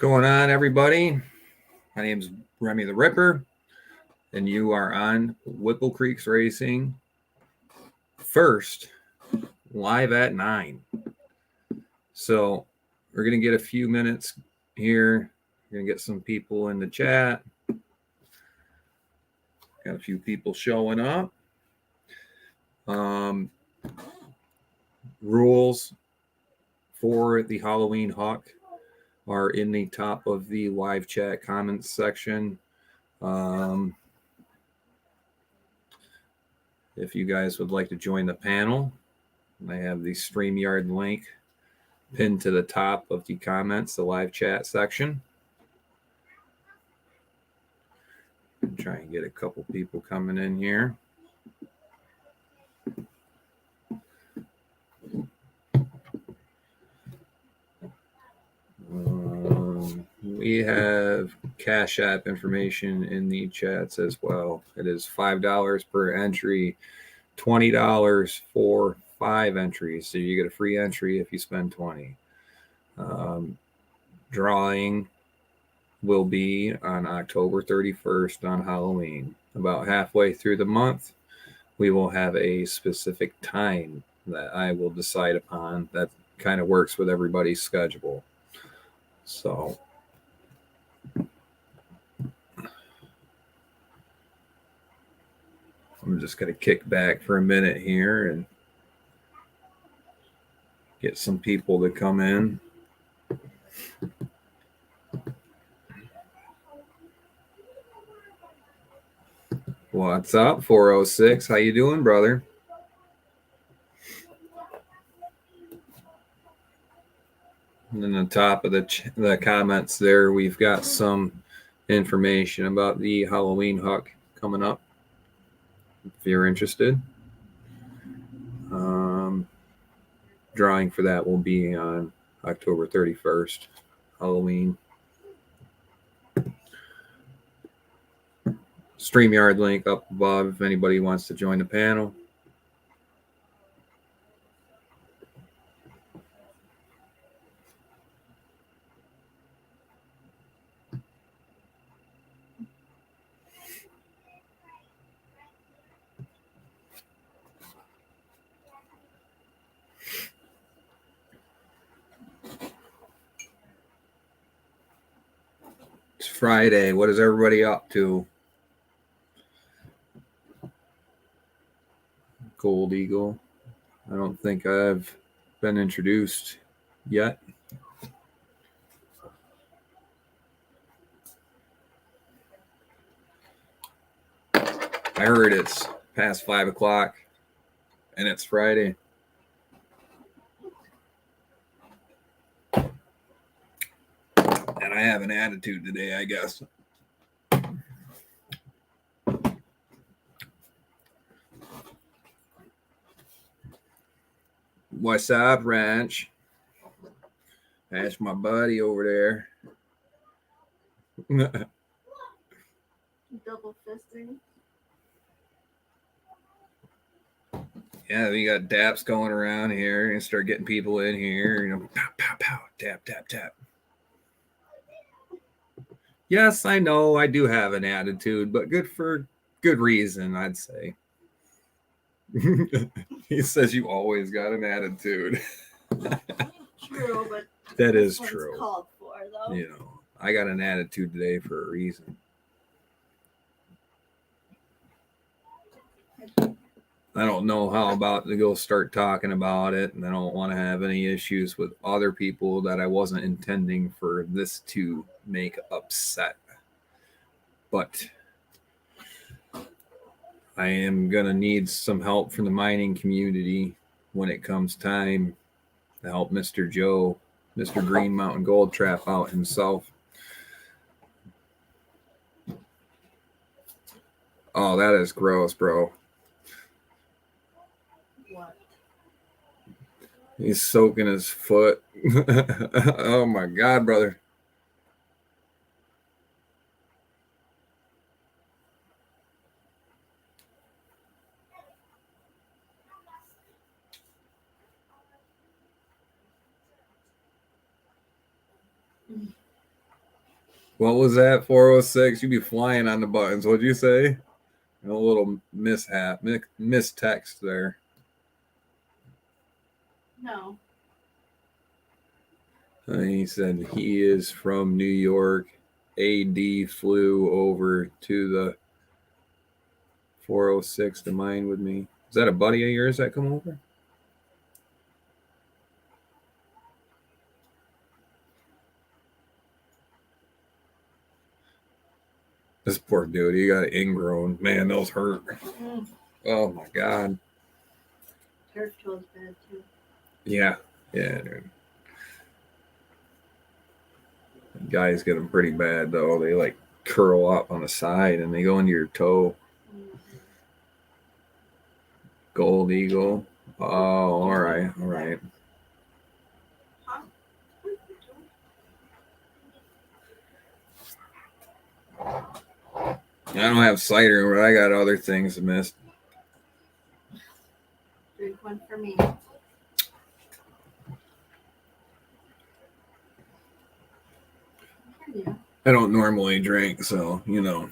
Going on, everybody? My name is Remi the Ripper, and you are on Whipple Creek's Racing. First, live at 9. So we're going to get a few minutes here. We're going to get some people in the chat. Got a few people showing up. Rules for the Halloween Hawk are in the top of the live chat comments section. If you guys would like to join the panel, I have the StreamYard link pinned to the top of the comments, the live chat section. I'm trying to get a couple people coming in here. We have Cash App information in the chats as well. It is $5 per entry, $20 for 5 entries. So you get a free entry if you spend $20. Drawing will be on October 31st on Halloween. About halfway through the month, we will have a specific time that I will decide upon that kind of works with everybody's schedule. So I'm just going to kick back for a minute here and get some people to come in. What's up, 406? How you doing, brother? And then on top of the comments there, we've got some information about the Halloween Hawk coming up, if you're interested. Drawing for that will be on October 31st, Halloween. StreamYard link up above if anybody wants to join the panel. It's Friday. What is everybody up to? Gold Eagle. I don't think I've been introduced yet. I heard it's past 5 o'clock and it's Friday. And I have an attitude today, I guess. What's up, Ranch? That's my buddy over there. Double fisting. Yeah, we got daps going around here and start getting people in here. You know, pow, pow, pow, tap, tap, tap. Yes, I know I do have an attitude, but good for good reason, I'd say. He says you always got an attitude. True, but that is true. Called for, though. You know, I got an attitude today for a reason. I don't know how about to go start talking about it, and I don't want to have any issues with other people that I wasn't intending for this to make upset. But I am going to need some help from the mining community when it comes time to help Mr. Joe, Mr. Green Mountain Gold Trap out himself. Oh, that is gross, bro. What? He's soaking his foot. Oh, my God, brother. What was that? 406. You be flying on the buttons. What'd you say? A little mishap, mistext there. No. He said he is from New York. AD flew over to the 406 to mine with me. Is that a buddy of yours that come over? This poor dude, he got ingrown. Man, those hurt. Oh my God. Turf toe's bad too. Yeah, dude. Guys get them pretty bad though. They like curl up on the side and they go into your toe. Gold eagle. Oh, all right. I don't have cider, but I got other things to miss. Drink one for me. I don't normally drink, so you know.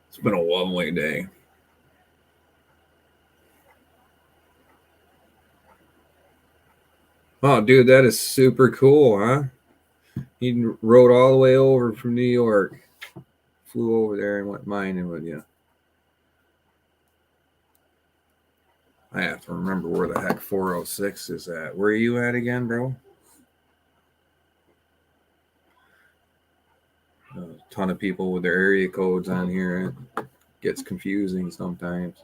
It's been a lovely day. Oh, dude, that is super cool, huh? He rode all the way over from New York. Flew over there and went mining with you. I have to remember where the heck 406 is at. Where are you at again, bro? A ton of people with their area codes on here. It gets confusing sometimes.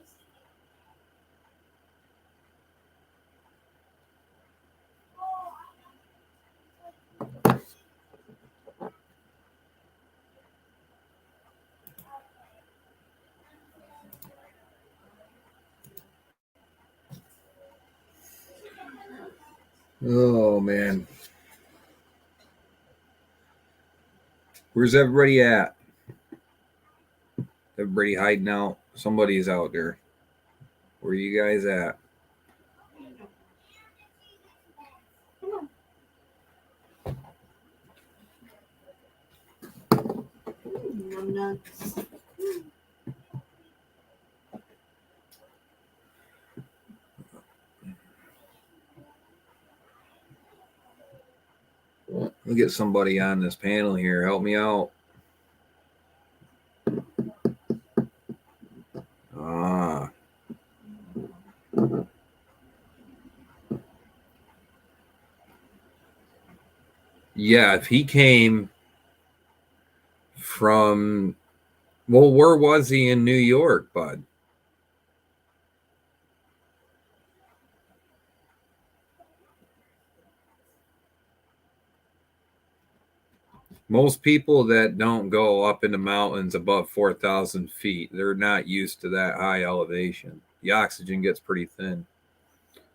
Oh, man. Where's everybody at? Everybody hiding out. Somebody's out there. Where are you guys at? I'm nuts. We'll get somebody on this panel here. Help me out. Yeah, if he came from, well, where was he in New York, bud? Most people that don't go up in the mountains above 4,000 feet, they're not used to that high elevation. The oxygen gets pretty thin.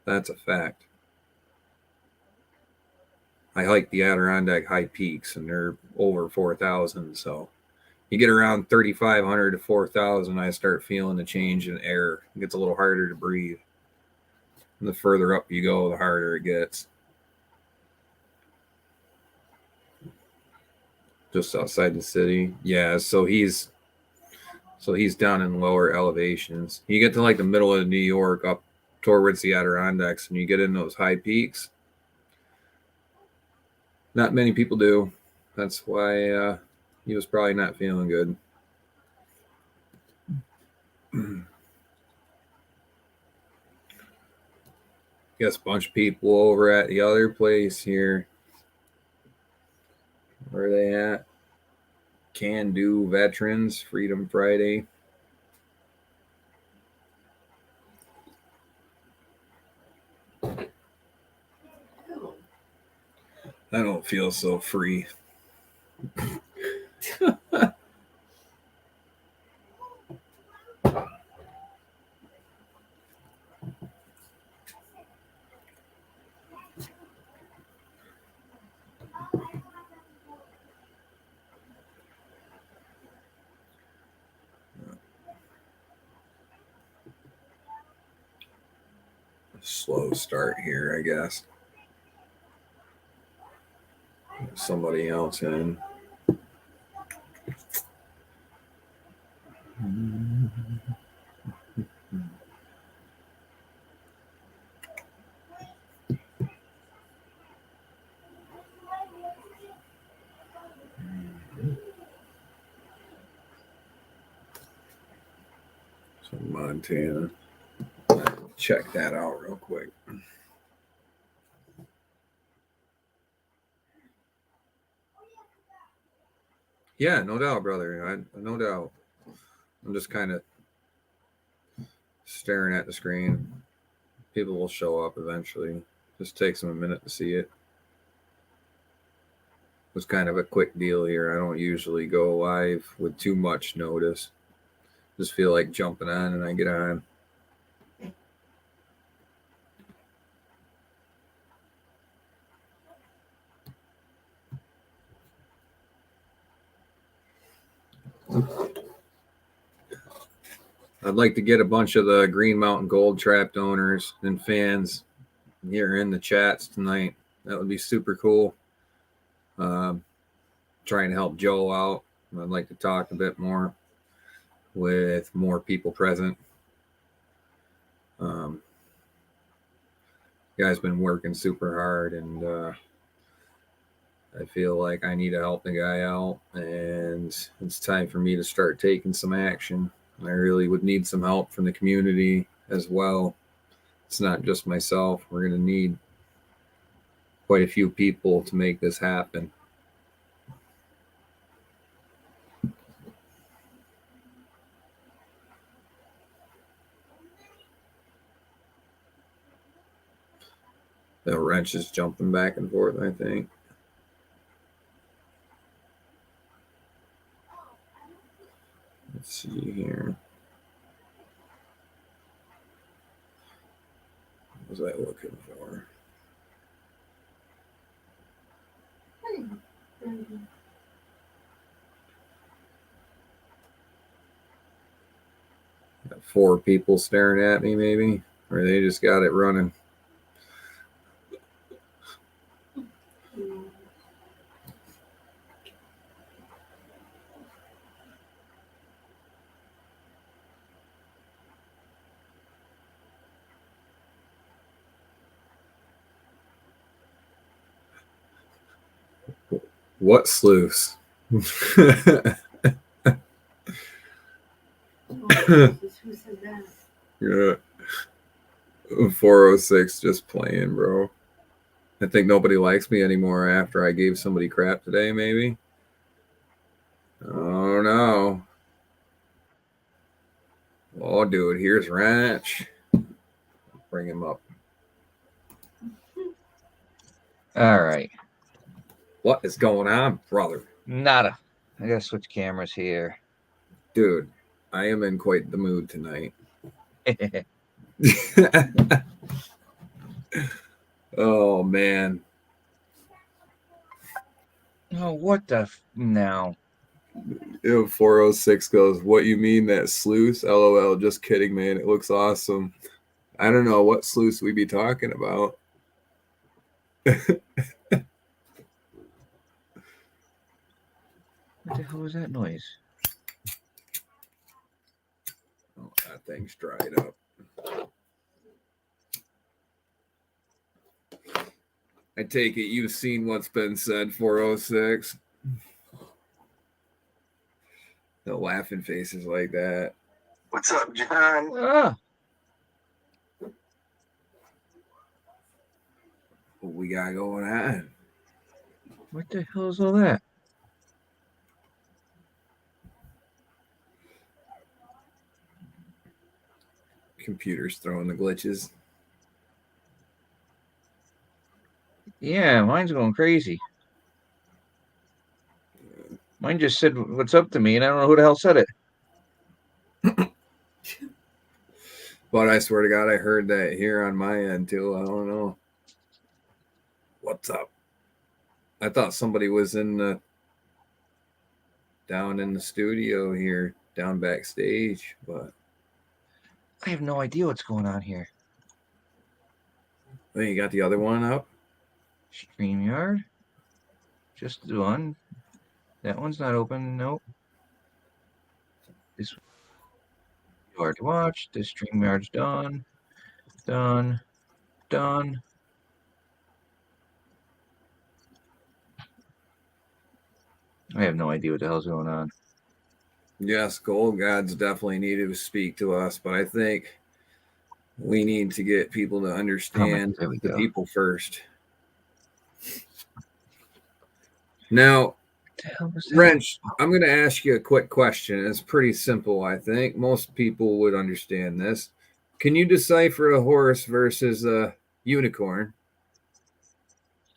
That's a fact. I hike the Adirondack high peaks, and they're over 4,000. So you get around 3,500 to 4,000, I start feeling the change in air. It gets a little harder to breathe. And the further up you go, the harder it gets. Just outside the city. Yeah, so he's down in lower elevations. You get to like the middle of New York up towards the Adirondacks and you get in those high peaks. Not many people do. That's why he was probably not feeling good. Guess a bunch of people over at the other place here. Where are they at? Can Do Veterans Freedom Friday. I don't feel so free. Slow start here, I guess. Somebody else in. So Montana. Check that out real quick. Yeah, no doubt, brother. No doubt. I'm just kind of staring at the screen. People will show up eventually. Just takes them a minute to see it. It was kind of a quick deal here. I don't usually go live with too much notice. Just feel like jumping on and I get on. I'd like to get a bunch of the Green Mountain Gold Trapped owners and fans here in the chats tonight. That would be super cool. Trying to help Joe out. I'd like to talk a bit more with more people present. Guy's been working super hard, and I feel like I need to help the guy out, and it's time for me to start taking some action. I really would need some help from the community as well. It's not just myself. We're going to need quite a few people to make this happen. The wrench is jumping back and forth, I think. Let's see here. What was I looking for? Got 4 people staring at me, maybe, or they just got it running. What sluice? Who said that? Yeah. 406 just playing, bro. I think nobody likes me anymore after I gave somebody crap today, maybe. Oh no. Oh, dude, here's Ranch. Bring him up. All right. What is going on, brother? Nada. I gotta switch cameras here. Dude, I am in quite the mood tonight. Oh, man. Oh, what the now? 406 goes, what you mean that sluice? LOL, just kidding, man. It looks awesome. I don't know what sluice we be talking about. What the hell was that noise? Oh, that thing's dried up. I take it you've seen what's been said, 406. The laughing faces like that. What's up, John? Ah, What we got going on? what the hell is all that? Computer's throwing the glitches. Yeah, mine's going crazy. Mine just said what's up to me, and I don't know who the hell said it. But I swear to God, I heard that here on my end too. I don't know. What's up? I thought somebody was down in the studio here, down backstage, but I have no idea what's going on here. then you got the other one up. StreamYard? Just one. That one's not open. Nope. This you already watched. This StreamYard's done. Done. Done. I have no idea what the hell's going on. Yes, gold gods definitely need to speak to us, but I think we need to get people to understand There we the go. people first. Now, What the hell was that? Wrench, I'm going to ask you a quick question. It's pretty simple, I think. Most people would understand this. Can you decipher a horse versus a unicorn?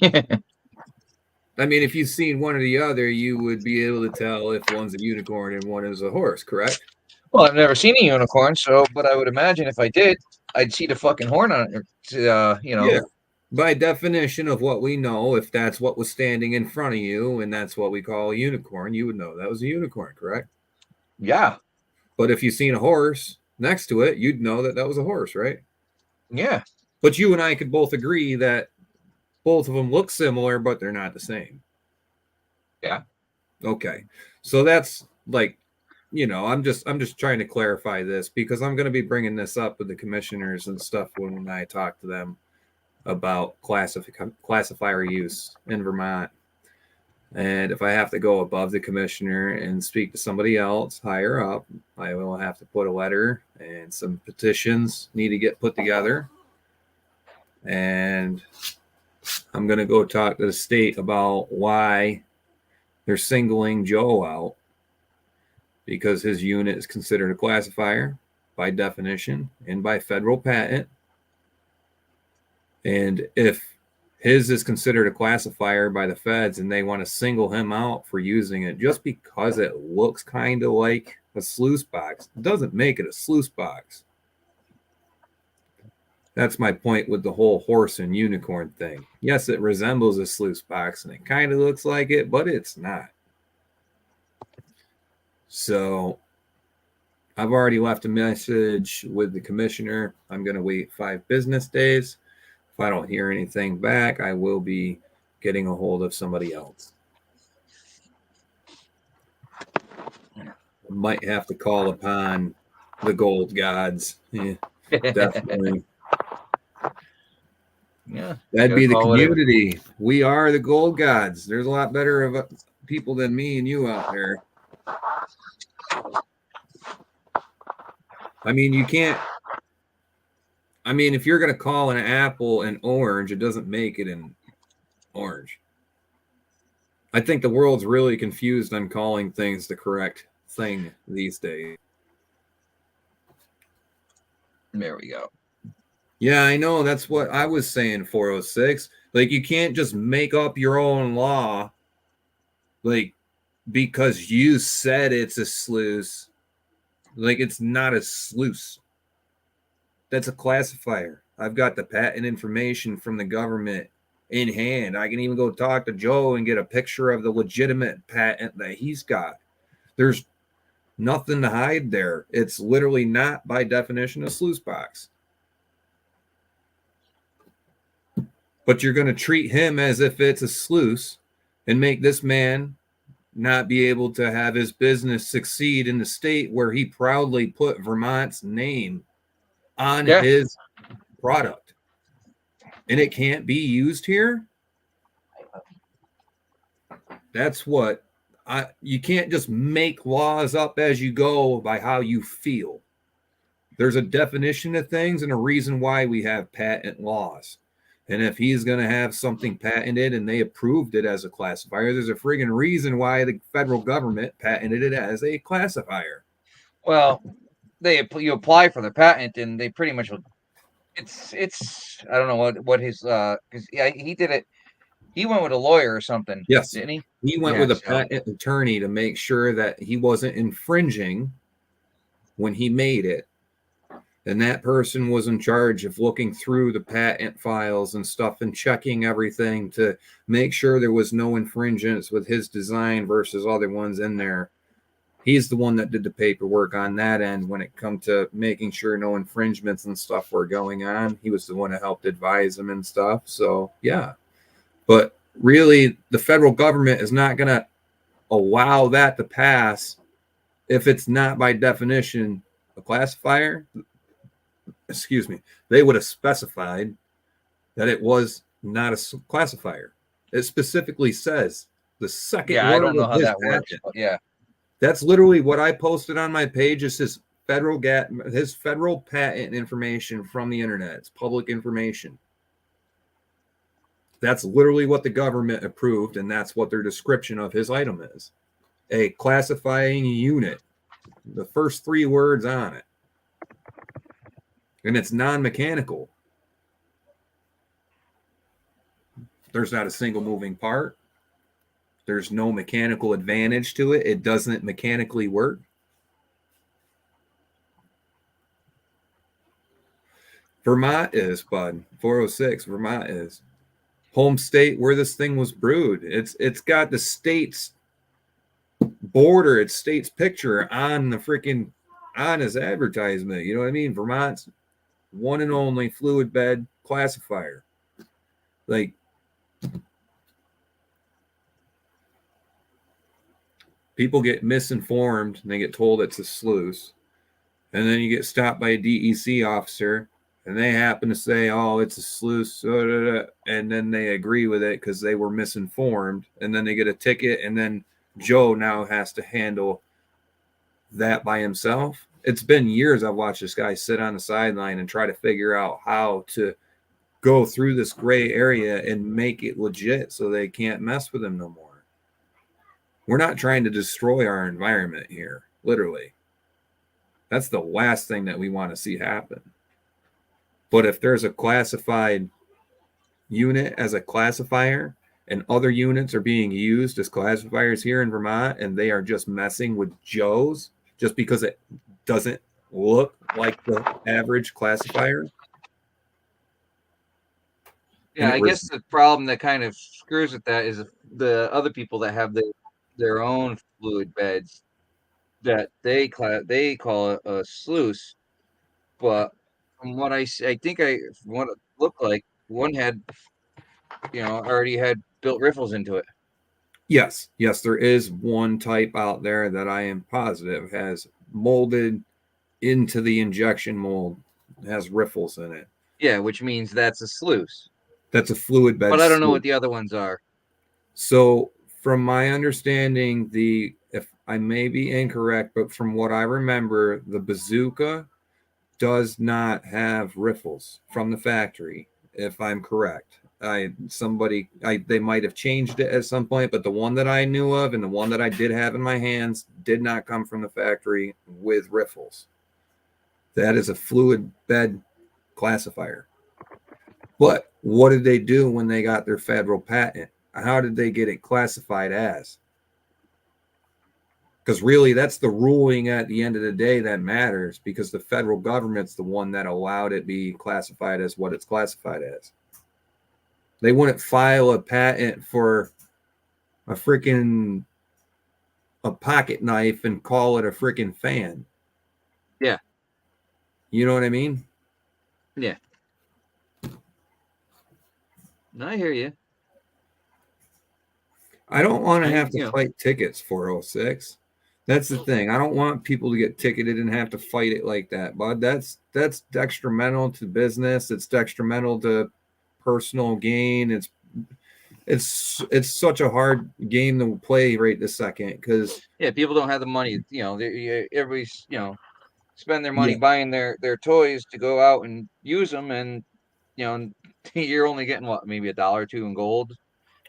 I mean, if you've seen one or the other, you would be able to tell if one's a unicorn and one is a horse, correct? Well, I've never seen a unicorn, but I would imagine if I did, I'd see the fucking horn on it. Yeah. By definition of what we know, if that's what was standing in front of you and that's what we call a unicorn, you would know that was a unicorn, correct? Yeah. But if you've seen a horse next to it, you'd know that that was a horse, right? Yeah. But you and I could both agree that both of them look similar, but they're not the same. Yeah. Okay. So that's like, I'm just trying to clarify this because I'm going to be bringing this up with the commissioners and stuff when I talk to them about classifier use in Vermont. And if I have to go above the commissioner and speak to somebody else higher up, I will have to put a letter and some petitions need to get put together. And I'm going to go talk to the state about why they're singling Joe out, because his unit is considered a classifier by definition and by federal patent. And if his is considered a classifier by the feds and they want to single him out for using it just because it looks kind of like a sluice box, doesn't make it a sluice box. That's my point with the whole horse and unicorn thing. Yes, it resembles a sluice box and it kind of looks like it, but it's not. So I've already left a message with the commissioner. I'm going to wait 5 business days. If I don't hear anything back, I will be getting a hold of somebody else. I might have to call upon the gold gods. Yeah, definitely. Yeah. That'd be the call whatever. community. We are the gold gods. There's a lot better of people than me and you out there. I mean, you can't. I mean, if you're going to call an apple an orange, it doesn't make it an orange. I think the world's really confused on calling things the correct thing these days. There we go. Yeah, I know. That's what I was saying, 406. Like, you can't just make up your own law, like, because you said it's a sluice. Like, it's not a sluice. That's a classifier. I've got the patent information from the government in hand. I can even go talk to Joe and get a picture of the legitimate patent that he's got. There's nothing to hide there. It's literally not, by definition, a sluice box. But you're going to treat him as if it's a sluice and make this man not be able to have his business succeed in the state where he proudly put Vermont's name on his product. And it can't be used here. That's what you can't just make laws up as you go by how you feel. There's a definition of things and a reason why we have patent laws. And if he's going to have something patented and they approved it as a classifier, there's a friggin' reason why the federal government patented it as a classifier. Well, you apply for the patent and they pretty much it's I don't know what his because he did it. He went with a lawyer or something. Yes, didn't he? He went with a patent attorney to make sure that he wasn't infringing when he made it. And that person was in charge of looking through the patent files and stuff and checking everything to make sure there was no infringements with his design versus other ones in there. He's the one that did the paperwork on that end when it come to making sure no infringements and stuff were going on. He was the one that helped advise him and stuff. So, yeah. But really the federal government is not going to allow that to pass if it's not by definition a classifier. Excuse me. They would have specified that it was not a classifier. It specifically says the second Yeah, I word don't know of how his that works, patent. but yeah. That's literally what I posted on my page. Is his federal patent information from the internet. It's public information. That's literally what the government approved, and that's what their description of his item is. A classifying unit. The first 3 words on it. And it's non-mechanical. There's not a single moving part. There's no mechanical advantage to it. It doesn't mechanically work. Vermont is, bud. 406, Vermont is. Home state where this thing was brewed. It's got the state's border, its state's picture on the freaking on his advertisement. You know what I mean? Vermont's one and only fluid bed classifier. Like, people get misinformed and they get told it's a sluice. And then you get stopped by a DEC officer and they happen to say, oh, it's a sluice. And then they agree with it because they were misinformed. And then they get a ticket. And then Joe now has to handle that by himself. It's been years I've watched this guy sit on the sideline and try to figure out how to go through this gray area and make it legit so they can't mess with him no more. We're not trying to destroy our environment here, literally. That's the last thing that we want to see happen. But if there's a classified unit as a classifier and other units are being used as classifiers here in Vermont and they are just messing with Joe's just because it doesn't look like the average classifier. Yeah, I guess the problem that kind of screws with that is the other people that have their own fluid beds that they call it a sluice, but from what I think from what it looked like, one had already had built riffles into it. Yes, there is one type out there that I am positive has molded into the injection mold, has riffles in it. Yeah, which means that's a sluice. That's a fluid bed. But I don't know what the other ones are. So from my understanding, if I may be incorrect, but from what I remember, the bazooka does not have riffles from the factory, if I'm correct. They might have changed it at some point, but the one that I knew of and the one that I did have in my hands did not come from the factory with riffles. That is a fluid bed classifier. But what did they do when they got their federal patent? How did they get it classified as? Because really, that's the ruling at the end of the day that matters, because the federal government's the one that allowed it be classified as what it's classified as. They wouldn't file a patent for a pocket knife and call it a freaking fan. Yeah. You know what I mean? Yeah. No, I hear you. I don't want to have to fight tickets for 06. That's the thing. I don't want people to get ticketed and have to fight it like that, bud. That's detrimental to business. It's detrimental to personal gain. It's such a hard game to play right this second because people don't have the money. Everybody's spend their money buying their toys to go out and use them, and you're only getting maybe $1 or $2 in gold.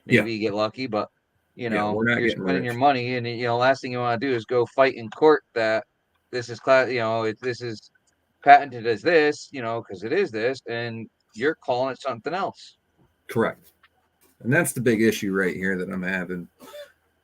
Maybe you get lucky, but you're spending your money, and last thing you want to do is go fight in court that this is this is patented as this, because it is this, and you're calling it something else. Correct. And that's the big issue right here that I'm having.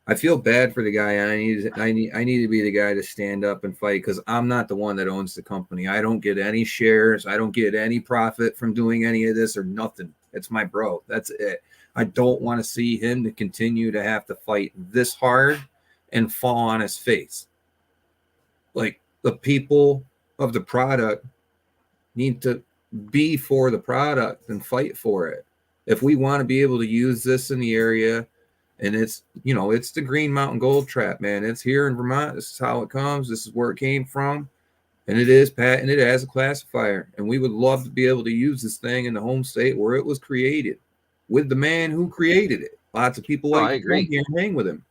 I feel bad for the guy, and I need to be the guy to stand up and fight, because I'm not the one that owns the company. I don't get any shares. I don't get any profit from doing any of this or nothing. It's my bro. That's it. I don't want to see him to continue to have to fight this hard and fall on his face. Like, the people of the product need to be for the product and fight for it. if we want to be able to use this in the area, and it's, you know, it's the Green Mountain Gold Trap, man. It's here in Vermont. This is how it comes. This is where it came from. And it is patented as a classifier. And we would love to be able to use this thing in the home state where it was created with the man who created it. Lots of people Oh, like I to come agree. here and hang with him.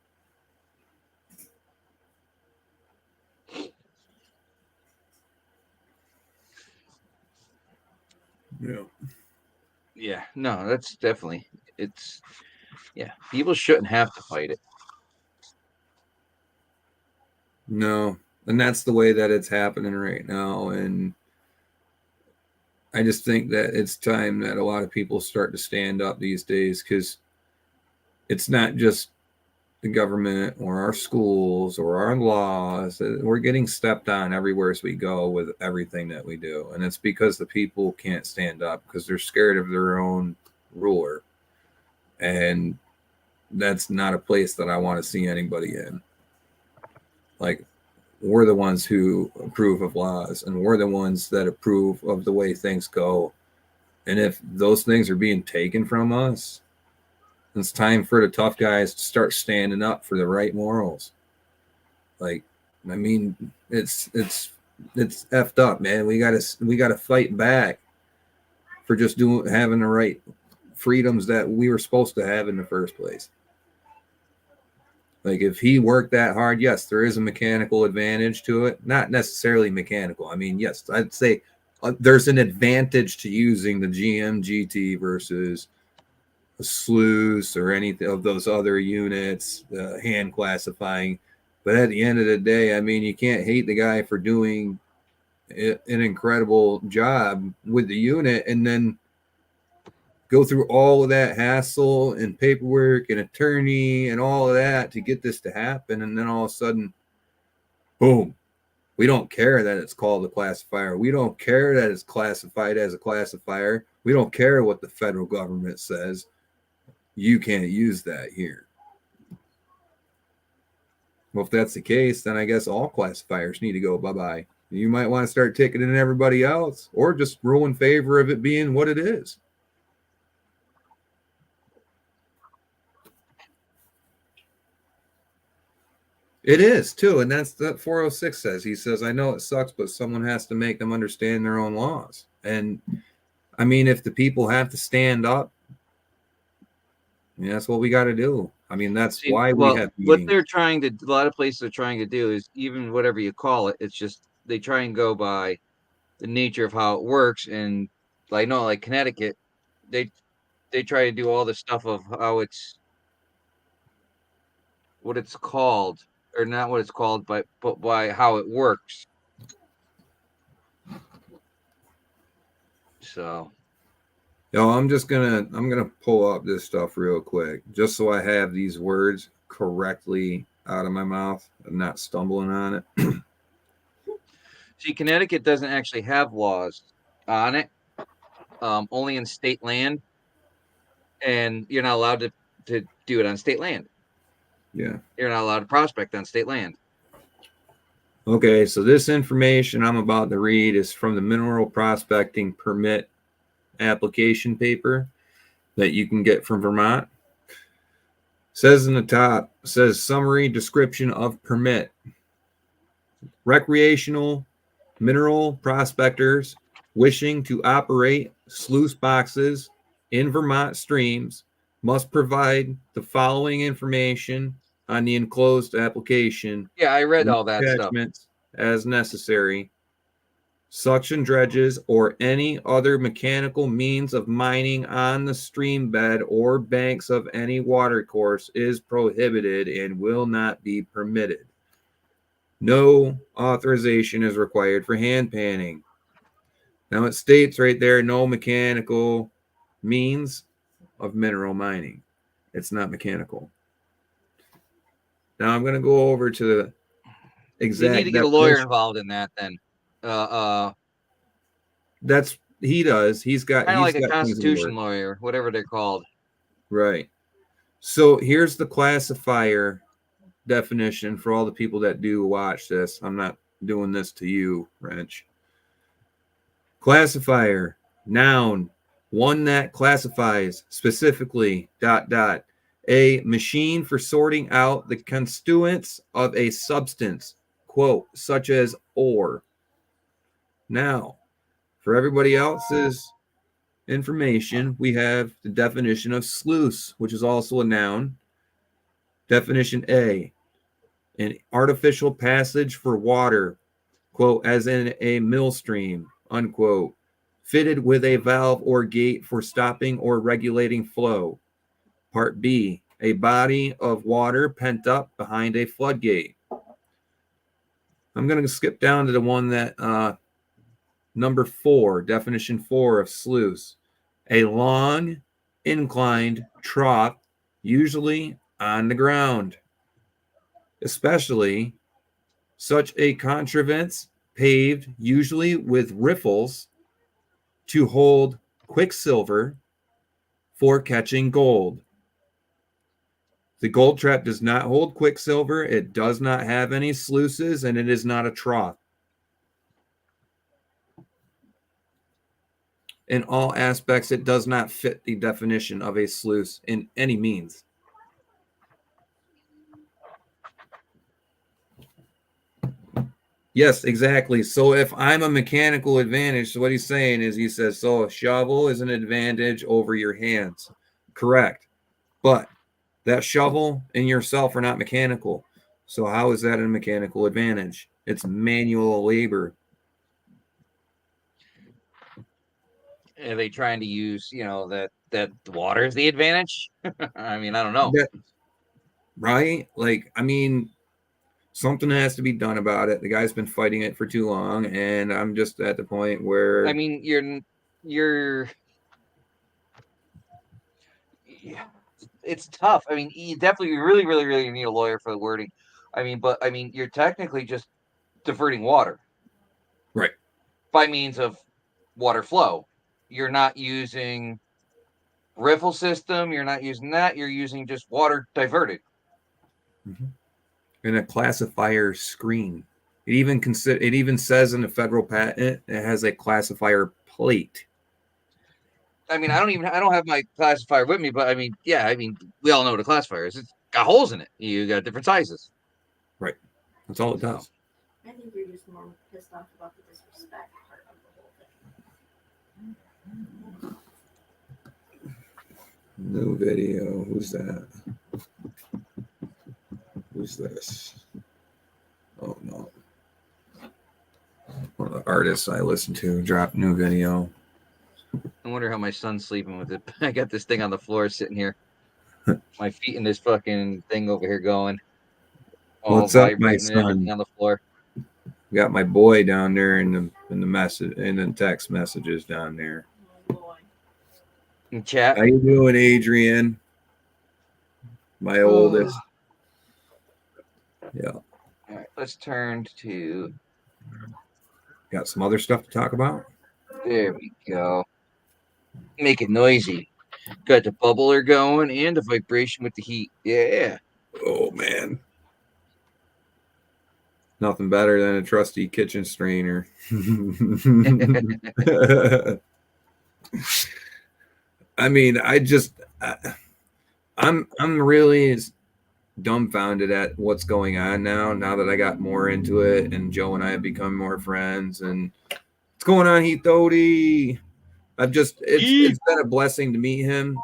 Yeah. Yeah, no, that's definitely, it's, yeah, people shouldn't have to fight it. No. And that's the way that it's happening right now. And I just think that it's time that a lot of people start to stand up these days, because it's not just the government or our schools or our laws. We're getting stepped on everywhere as we go with everything that we do. And it's because the people can't stand up because they're scared of their own ruler. And that's not a place that I want to see anybody in. Like, we're the ones who approve of laws, and we're the ones that approve of the way things go. And if those things are being taken from us, it's time for the tough guys to start standing up for the right morals. Like, I mean, it's effed up, man. We gotta fight back for just having the right freedoms that we were supposed to have in the first place. Like, if he worked that hard, yes, there is a mechanical advantage to it. Not necessarily mechanical. I mean, yes, I'd say there's an advantage to using the GM GT versus a sluice or any of those other units, hand classifying. But at the end of the day, I mean, you can't hate the guy for doing an incredible job with the unit and then go through all of that hassle and paperwork and attorney and all of that to get this to happen. And then all of a sudden, boom, we don't care that it's called a classifier. We don't care that it's classified as a classifier. We don't care what the federal government says. You can't use that here. Well, if that's the case, then I guess all classifiers need to go bye-bye. You might want to start ticketing everybody else, or just rule in favor of it being what it is. It is, too, and that's what 406 says. He says, I know it sucks, but someone has to make them understand their own laws. And, I mean, if the people have to stand up, that's what we got to do. I mean, that's why we have meetings. What they're trying to, a lot of places are trying to do is, even whatever you call it, it's just they try and go by the nature of how it works. And like, no, like Connecticut, they try to do all the stuff of how it's, what it's called, or not what it's called, but by how it works. So, yo, I'm gonna pull up this stuff real quick, just so I have these words correctly out of my mouth. I'm not stumbling on it. see, Connecticut doesn't actually have laws on it, only in state land, and you're not allowed to do it on state land. Yeah. You're not allowed to prospect on state land. Okay, so this information I'm about to read is from the Mineral Prospecting Permit application paper that you can get from Vermont. Says in the top, says summary description of permit. Recreational mineral prospectors wishing to operate sluice boxes in Vermont streams must provide the following information on the enclosed application. Yeah, I read all that stuff. As necessary. Suction dredges or any other mechanical means of mining on the stream bed or banks of any watercourse is prohibited and will not be permitted. No authorization is required for hand panning. Now it states right there, no mechanical means of mineral mining. It's not mechanical. Now I'm going to go over to the exact. You need to get a lawyer involved in that then. That's he does. He's got kind of like a constitution lawyer, whatever they're called. Right. So here's the classifier definition for all the people that do watch this. I'm not doing this to you, Wrench. Classifier, noun, one that classifies specifically ... a machine for sorting out the constituents of a substance, quote, such as ore. Now, for everybody else's information, we have the definition of sluice, which is also a noun. Definition A, an artificial passage for water, quote, as in a mill stream, unquote, fitted with a valve or gate for stopping or regulating flow. Part B, a body of water pent up behind a floodgate. I'm going to skip down to the one that number 4, definition 4 of sluice. A long, inclined trough, usually on the ground. Especially such a contrivance paved usually with riffles to hold quicksilver for catching gold. The gold trap does not hold quicksilver. It does not have any sluices, and it is not a trough. In all aspects, it does not fit the definition of a sluice in any means. Yes, exactly. So if I'm a mechanical advantage, so what he's saying is he says, so a shovel is an advantage over your hands. Correct. But that shovel and yourself are not mechanical. So how is that a mechanical advantage? It's manual labor. Are they trying to use, that water is the advantage? I mean, I don't know. Right? Like, I mean, something has to be done about it. The guy's been fighting it for too long, and I'm just at the point where I mean, you're yeah, it's tough. I mean, you definitely really, really, really need a lawyer for the wording. I mean, but I mean, you're technically just diverting water. Right. By means of water flow. You're not using riffle system, you're not using that, you're using just water diverted. In a classifier screen. It even says in the federal patent it has a classifier plate. I mean, I don't have my classifier with me, but I mean, yeah, I mean, we all know what a classifier is. It's got holes in it. You got different sizes. Right. That's all it does. I think you're just more pissed off about the disrespect part of the whole thing. New video. Who's that? Who's this? Oh no. One of the artists I listen to dropped new video. I wonder how my son's sleeping with it. I got this thing on the floor sitting here. My feet in this fucking thing over here going. All What's up, my vibrating and everything son? on the floor. Got my boy down there in the message in the text messages down there. Oh boy. In chat. How you doing, Adrian? My oldest. Yeah. All right, let's turn to. Got some other stuff to talk about? There we go. Make it noisy. Got the bubbler going and the vibration with the heat. Yeah. Oh man. Nothing better than a trusty kitchen strainer. I mean, I'm really dumbfounded at what's going on now that I got more into it and Joe and I have become more friends. And what's going on, Heath Odie? It's been a blessing to meet him,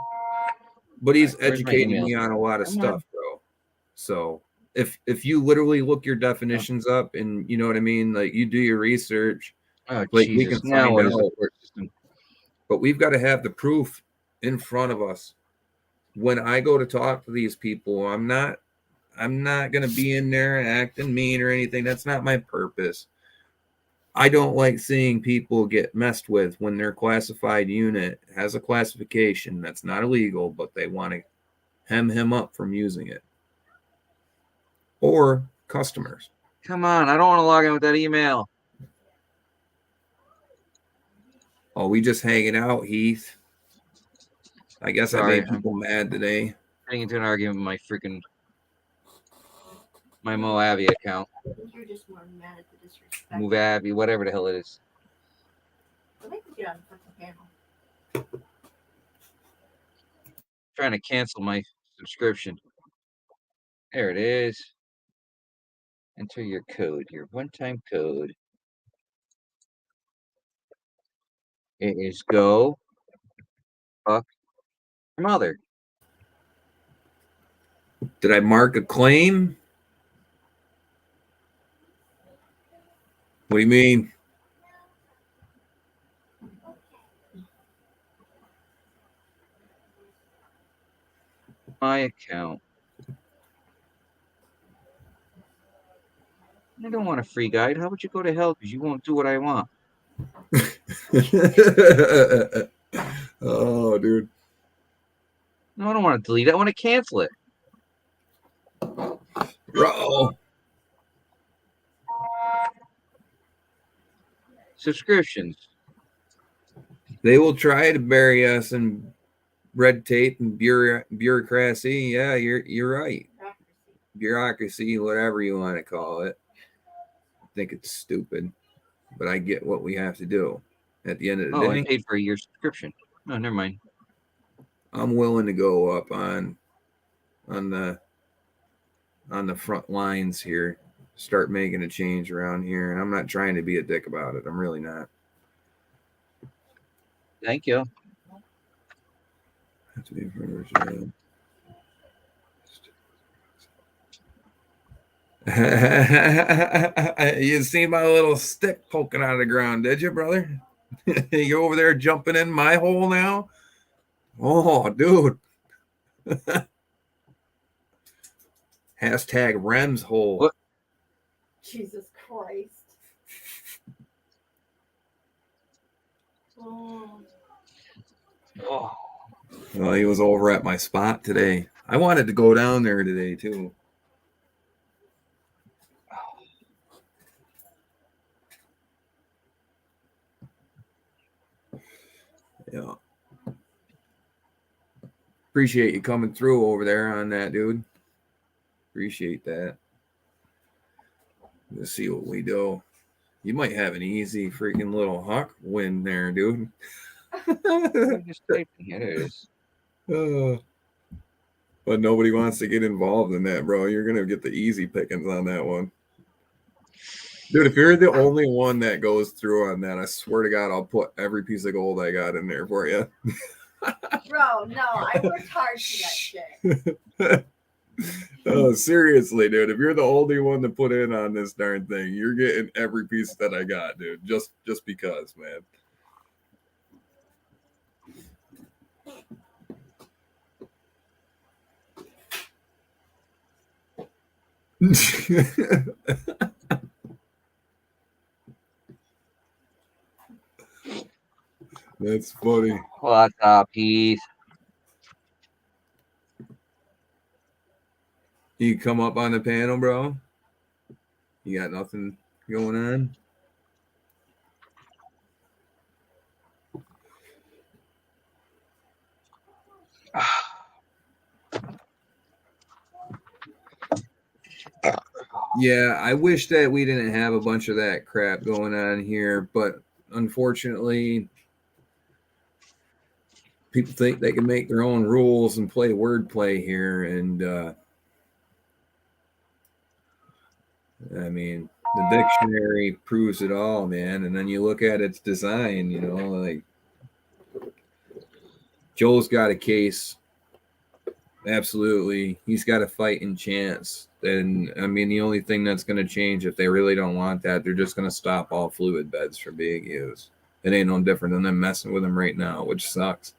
but he's educated me on a lot of stuff, bro. So if you literally look your definitions up and you know what I mean, like you do your research, Oh, like Jesus. we can Now find what is out. the court system? But we've got to have the proof in front of us. When I go to talk to these people, I'm not going to be in there and acting mean or anything. That's not my purpose. I don't like seeing people get messed with when their classified unit has a classification that's not illegal, but they want to hem him up from using it. Or customers. Come on, I don't want to log in with that email. Oh, we just hanging out, Heath. I guess Sorry, I made people mad today. Getting into an argument with my Moavi account. I think you're just more mad at the disrespect. Moavi, whatever the hell it is. I think we get on the fucking panel. trying to cancel my subscription. There it is. Enter your code, your one-time code. It is go fuck your mother. Did I mark a claim? What do you mean? My account. I don't want a free guide. How would you go to hell? Because you won't do what I want. Oh, dude. No, I don't want to delete it. I want to cancel it. Bro. Subscriptions. They will try to bury us in red tape and bureaucracy. Yeah, you're right. Bureaucracy, whatever you want to call it. I think it's stupid, but I get what we have to do. At the end of the Oh, day, I paid for a year's subscription. No, never mind. I'm willing to go up on the front lines here, start making a change around here, and I'm not trying to be a dick about it. I'm really not. Thank you. Have to be in You see my little stick poking out of the ground, did you, brother? You over there jumping in my hole now? Oh, dude. Hashtag Rem's hole. What? Jesus Christ. Oh. Oh, Well, he was over at my spot today. I wanted to go down there today, too. Yeah. Appreciate you coming through over there on that, dude. Appreciate that. Let's see what we do. You might have an easy freaking little Huck win there, dude. I just typed in here. There it is. But nobody wants to get involved in that, bro. You're gonna get the easy pickings on that one. Dude, if you're the only one that goes through on that, I swear to God, I'll put every piece of gold I got in there for you. Bro, no, I worked hard for that shit. Oh, seriously, dude. If you're the only one to put in on this darn thing, you're getting every piece that I got, dude. Just because, man. That's funny. What's up, Heath? You come up on the panel, bro? You got nothing going on? Yeah, I wish that we didn't have a bunch of that crap going on here, but unfortunately, people think they can make their own rules and play wordplay here, and I mean, the dictionary proves it all, man. And then you look at its design, you know, like Joel's got a case. Absolutely. He's got a fighting chance. And I mean, the only thing that's going to change if they really don't want that, they're just going to stop all fluid beds from being used. It ain't no different than them messing with them right now, which sucks.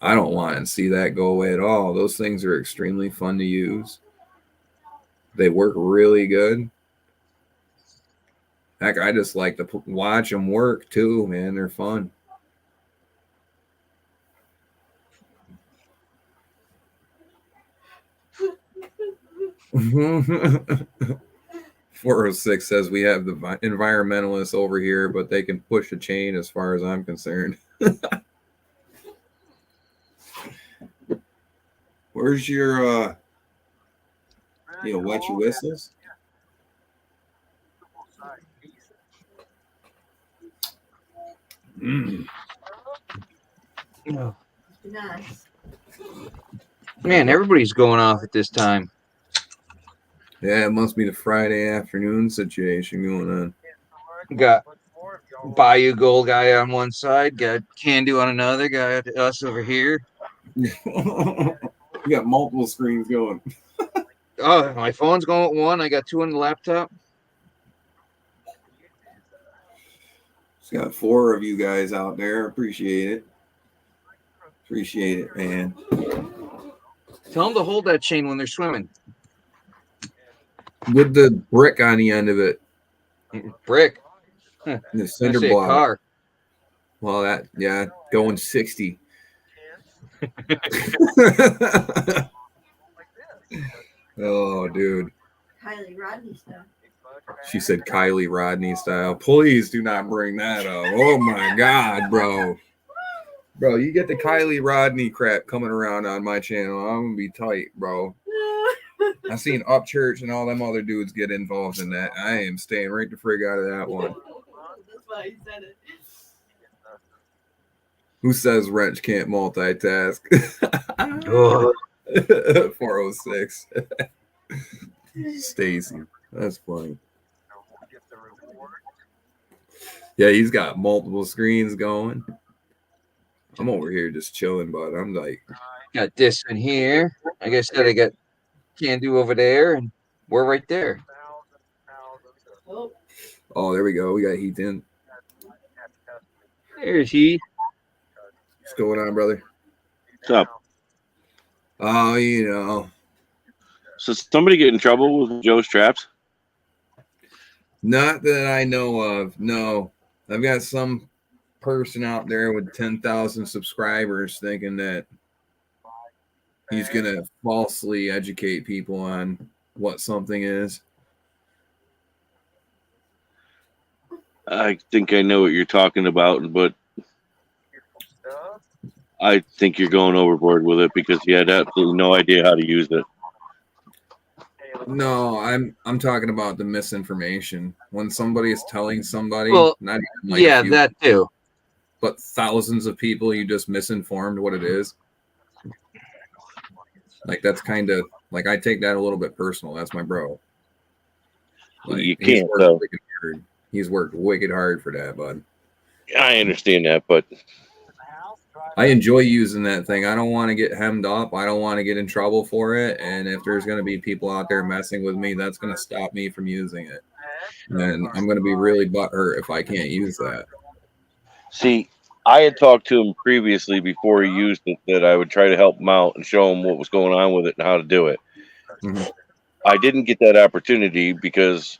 I don't want to see that go away at all. Those things are extremely fun to use. They work really good. Heck, I just like to watch them work too, man. They're fun. Mm-hmm. 406 says we have the environmentalists over here, but they can push a chain as far as I'm concerned. Where's your wet your whistles? Mm. Nice. Man, everybody's going off at this time. Yeah, it must be the Friday afternoon situation going on. Got Bayou Gold guy on one side, got Can Do on another, got us over here. You got multiple screens going. Oh, my phone's going with one. I got two on the laptop. It's got 4 of you guys out there. Appreciate it. Appreciate it, man. Tell them to hold that chain when they're swimming. With the brick on the end of it. Brick. The cinder Say a block. car. Well, that, yeah, going 60. Oh, dude. Kylie Rodney stuff. She said Kylie Rodney style. Please do not bring that up. Oh, my God, bro. Bro, you get the Kylie Rodney crap coming around on my channel, I'm going to be tight, bro. I seen Upchurch and all them other dudes get involved in that. I am staying right the frig out of that one. That's why he said it. Who says Wrench can't multitask? Oh. 406. Stacy. That's funny. Yeah, he's got multiple screens going. I'm over here just chilling, but I'm like, Got this in here. Like I said, I got Can Do over there, and we're right there. oh, there we go. We got Heath in. There's he. What's going on, brother? What's up? Oh, you know, So somebody get in trouble with Joe's traps? not that I know of. No, I've got some person out there with 10,000 subscribers thinking that he's going to falsely educate people on what something is. I think I know what you're talking about, but I think you're going overboard with it because you had absolutely no idea how to use it. No, I'm talking about the misinformation. When somebody is telling somebody, Well, not even like yeah, a few, that too. but thousands of people, you just misinformed what it is. Like that's kind of like I take that a little bit personal. That's my bro. Like, You can't, though. He's worked wicked hard for that, bud. I understand that, but I enjoy using that thing. I don't want to get hemmed up. I don't want to get in trouble for it. And if there's going to be people out there messing with me, that's going to stop me from using it. And I'm going to be really butthurt if I can't use that. see, I had talked to him previously before he used it that I would try to help him out and show him what was going on with it and how to do it. Mhm. I didn't get that opportunity because,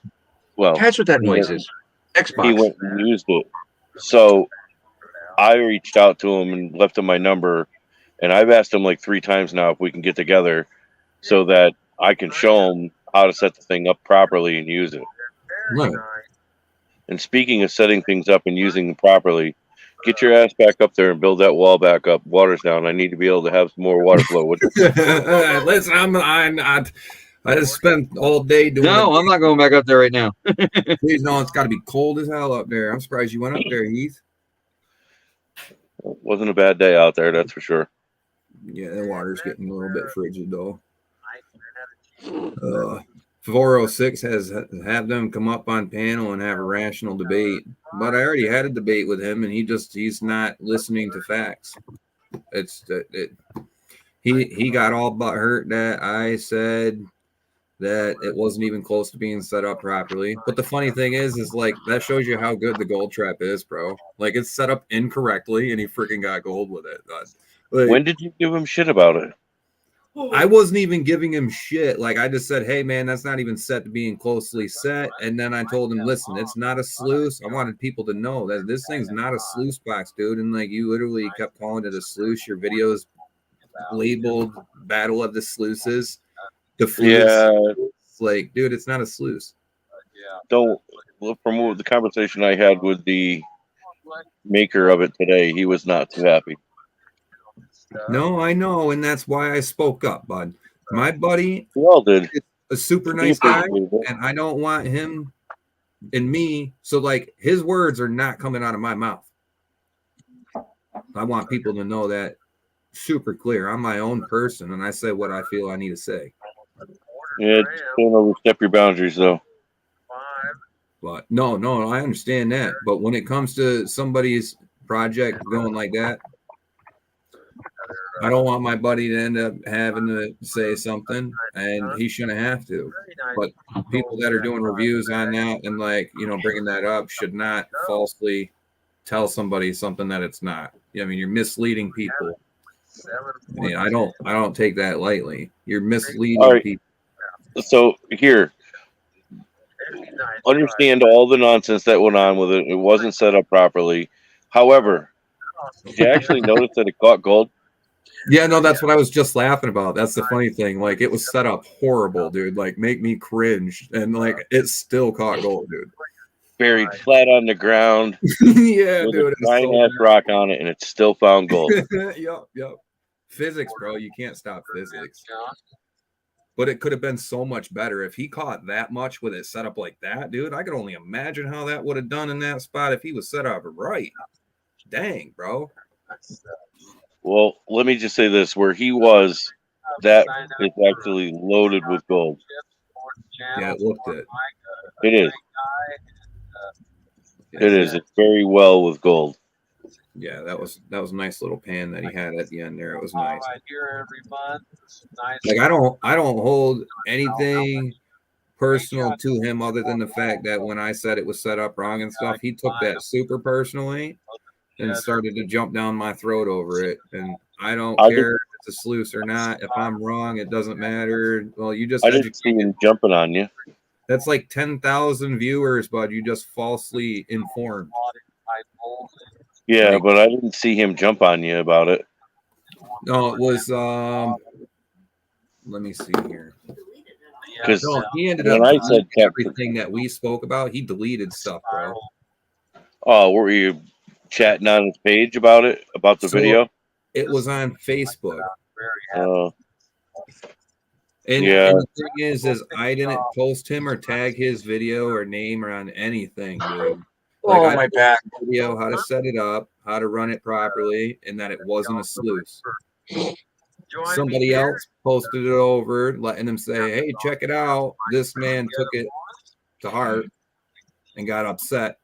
well, Catch what that noise is. he Xbox. went and used it. So I reached out to him and left him my number, and I've asked him like 3 times now if we can get together so that I can show him how to set the thing up properly and use it. Right. And speaking of setting things up and using them properly, get your ass back up there and build that wall back up. Water's down. I need to be able to have some more water flow. Listen, I just spent all day doing No, it. I'm not going back up there right now. Please, no, it's got to be cold as hell up there. I'm surprised you went up there, Heath. Wasn't a bad day out there, that's for sure. Yeah, the water's getting a little bit frigid, though. 406 has have them come up on panel and have a rational debate. But I already had a debate with him, and he's not listening to facts. He got all butthurt that I said that it wasn't even close to being set up properly. But the funny thing is like that shows you how good the gold trap is, bro. Like it's set up incorrectly, and he freaking got gold with it. Like, When did you give him shit about it? I wasn't even giving him shit. Like I just said, hey man, that's not even set to being closely set. And then I told him, listen, it's not a sluice. I wanted people to know that this thing's not a sluice box, dude. And like you literally kept calling it a sluice. Your videos labeled Battle of the Sluices. The sluice. Yeah. It's like, dude, it's not a sluice. Don't, from the conversation I had with the maker of it today, he was not too happy. No, I know, and that's why I spoke up, bud. My buddy We all did. is a super nice guy, and I don't want him and me. So, like, his words are not coming out of my mouth. I want people to know that super clear. I'm my own person, and I say what I feel I need to say. Yeah, don't overstep your boundaries, though. But no, I understand that. But when it comes to somebody's project going like that, I don't want my buddy to end up having to say something, and he shouldn't have to. But people that are doing reviews on that and like, you know, bringing that up should not falsely tell somebody something that it's not. I mean, you're misleading people. I mean, I don't take that lightly. You're misleading All right. people. So here, understand all the nonsense that went on with it. It wasn't set up properly. However, did you actually notice that it caught gold? Yeah, no, that's what I was just laughing about. That's the funny thing. Like, it was set up horrible, dude. Like, make me cringe. And like, it still caught gold, dude. Buried flat on the ground Yeah, with dude. a giant ass rock on it, and it still found gold. Yep. Physics, bro. You can't stop physics. But it could have been so much better if he caught that much with it set up like that, dude. I could only imagine how that would have done in that spot if he was set up right. Dang, bro. Well, let me just say this: where he was, that is actually loaded with gold. Yeah, it looked it. It is. It is. It's very well with gold. Yeah, that was a nice little pan that he had at the end there. It was nice. Like, I don't hold anything personal to him other than the fact that when I said it was set up wrong and stuff, he took that super personally and started to jump down my throat over it. And I don't care if it's a sluice or not. If I'm wrong, it doesn't matter. Well, you just I didn't see him jumping on you. That's like 10,000 viewers, bud. You just falsely informed. Yeah, Like, but I didn't see him jump on you about it. no, it was let me see here. Because No, he ended when up I said everything that we spoke about. He deleted stuff, bro. Oh, were you chatting on his page about it, about the video? It was on Facebook. And the thing is I didn't post him or tag his video or name or on anything, dude. Like, I my back. Video how to set it up, how to run it properly, and that it wasn't a sluice. Somebody else posted it over, letting them say, "Hey, check it out." This man took it to heart and got upset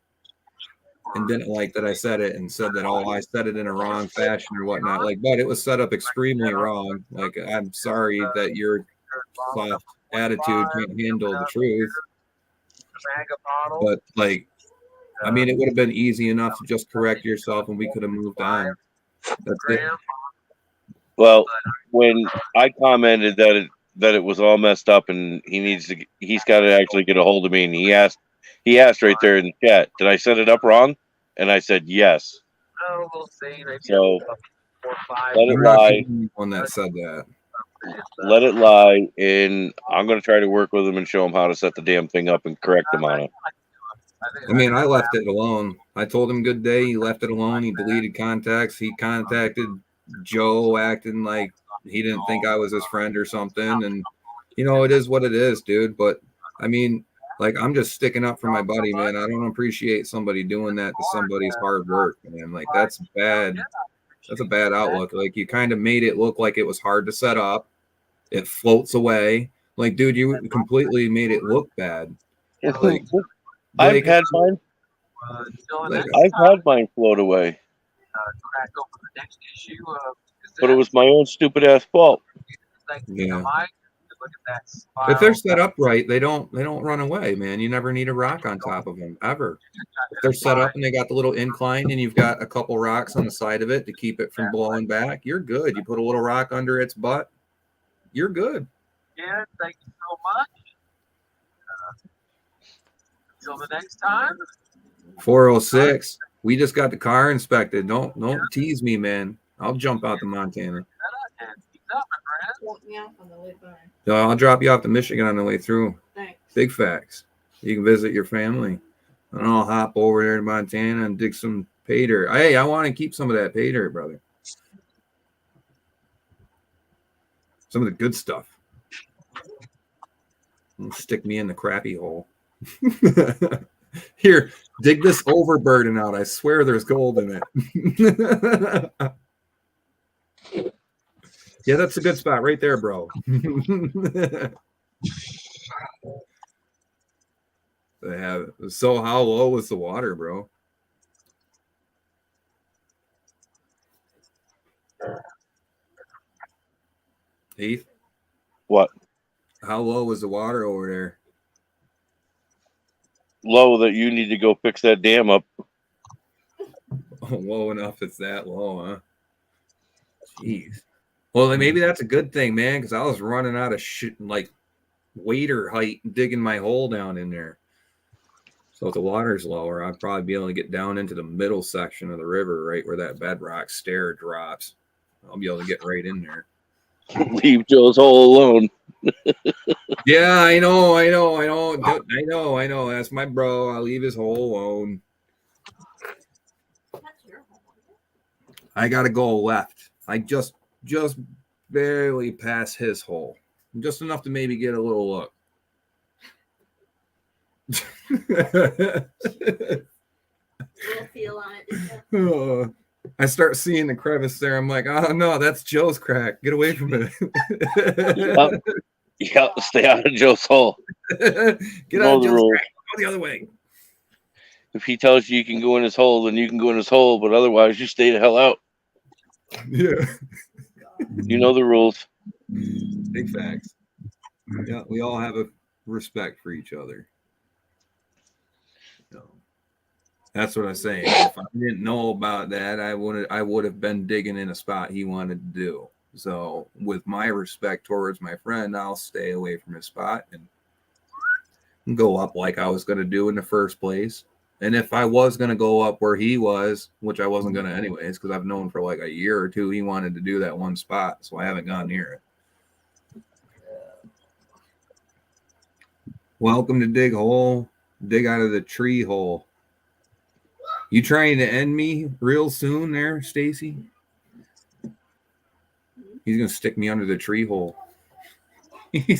and didn't like that I said it and said that, oh, I said it in a wrong fashion or whatnot. Like, but it was set up extremely wrong. Like, I'm sorry that your soft attitude can't handle the truth. But like, I mean, it would have been easy enough to just correct yourself and we could have moved on. That's it. Well, when I commented that it was all messed up and he's got to actually get a hold of me, and he asked right there in the chat, did I set it up wrong? And I said yes. So let it lie. One that said that. Let it lie, and I'm going to try to work with him and show him how to set the damn thing up and correct him on it. I mean, I left it alone. I told him good day. He left it alone. He deleted contacts. He contacted Joe acting like he didn't think I was his friend or something. And, you know, it is what it is, dude. But, I mean, like, I'm just sticking up for my buddy, man. I don't appreciate somebody doing that to somebody's hard work, man. Like, that's bad. That's a bad outlook. Like, you kind of made it look like it was hard to set up. It floats away. Like, dude, you completely made it look bad. Like, I've had mine. I've had mine float away. But it was my own stupid ass fault. Yeah. If they're set up right, they don't run away, man. You never need a rock on top of them ever. If they're set up and they got the little incline and you've got a couple rocks on the side of it to keep it from blowing back, you're good. You put a little rock under its butt, you're good. Yeah, thank you so much. Till the next time. 406. We just got the car inspected. Don't tease me, man. I'll jump out to Montana. No, I'll drop you off to Michigan on the way through. Thanks. Big facts. You can visit your family. And I'll hop over there to Montana and dig some pay dirt. Hey, I want to keep some of that pay dirt, brother. Some of the good stuff. Don't stick me in the crappy hole. Here, dig this overburden out. I swear there's gold in it. Yeah, that's a good spot right there, bro. They have. So how low was the water, bro? Heath, What? how low was the water over there? Low that you need to go fix that dam up. Oh, low enough it's that low, huh? Jeez. Well, then maybe that's a good thing, man, because I was running out of shit, like wader height digging my hole down in there. So if the water's lower, I'd probably be able to get down into the middle section of the river, right where that bedrock stair drops. I'll be able to get right in there. Leave Joe's hole alone. Yeah, I know. That's my bro. I'll leave his hole alone. That's your homework. I gotta go left. I just barely pass his hole. Just enough to maybe get a little look. Little feel on it. Oh, I start seeing the crevice there. I'm like, oh no, that's Joe's crack. Get away from it. Yep, stay out of Joe's hole. Get out Know of the Joe's rules. crack. Go the other way. If he tells you can go in his hole, then you can go in his hole. But otherwise, you stay the hell out. Yeah. You know the rules. Big facts. Yeah, we all have a respect for each other. So, that's what I'm saying. If I didn't know about that, I would have been digging in a spot he wanted to do. So with my respect towards my friend, I'll stay away from his spot and go up like I was going to do in the first place. And if I was going to go up where he was, which I wasn't going to anyways, because I've known for like a year or two, he wanted to do that one spot. So I haven't gone near it. Welcome to Dig Hole. Dig out of the tree hole. You trying to end me real soon there, Stacy? He's gonna stick me under the tree hole. You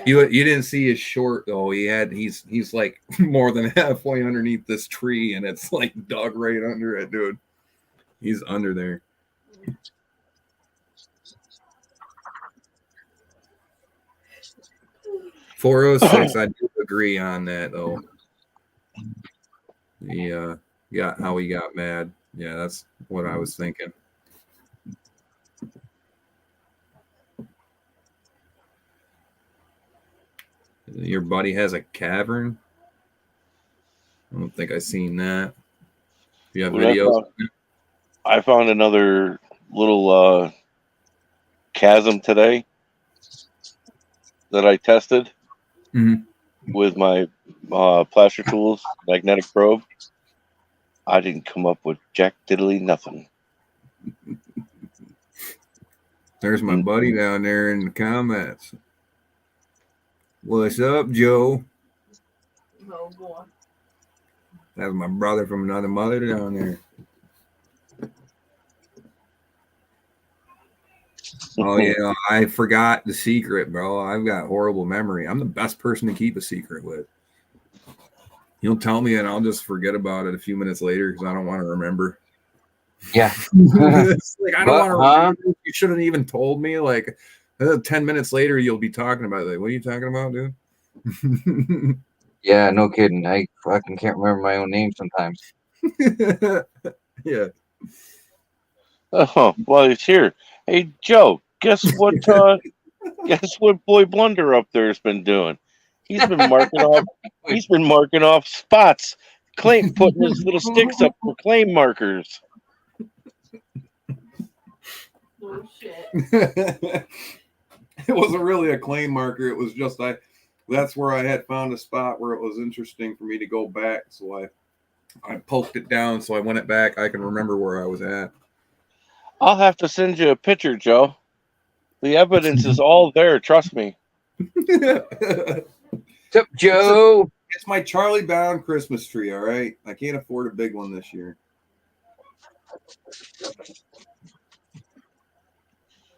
didn't see his short though. He's like more than halfway underneath this tree, and it's like dug right under it, dude. He's under there. .406. I do agree on that though. Yeah, how he got mad. Yeah, that's what I was thinking. Your buddy has a cavern? I don't think I've seen that. Do you have videos? I found another little chasm today that I tested with my plaster tools, magnetic probe. I didn't come up with jack diddly nothing. There's my buddy down there in the comments. What's up, Joe? Oh boy. That's my brother from another mother down there. Oh yeah, I forgot the secret, bro. I've got horrible memory. I'm the best person to keep a secret with. You'll tell me and I'll just forget about it a few minutes later because I don't want to remember. Yeah. It's like, I don't want to remember. You shouldn't even told me. Like 10 minutes later, you'll be talking about it. Like, what are you talking about, dude? Yeah, no kidding. I fucking can't remember my own name sometimes. Yeah. Oh, well, he's here. Hey, Joe, guess what? Guess what Boy Blunder up there has been doing? He's been marking off. He's been marking off spots, putting his little sticks up for claim markers. Oh shit. It wasn't really a claim marker. It was just that's where I had found a spot where it was interesting for me to go back. So I poked it down. So I went it back. I can remember where I was at. I'll have to send you a picture, Joe. The evidence is all there. Trust me. What's up, Joe? It's my Charlie Brown Christmas tree. All right. I can't afford a big one this year.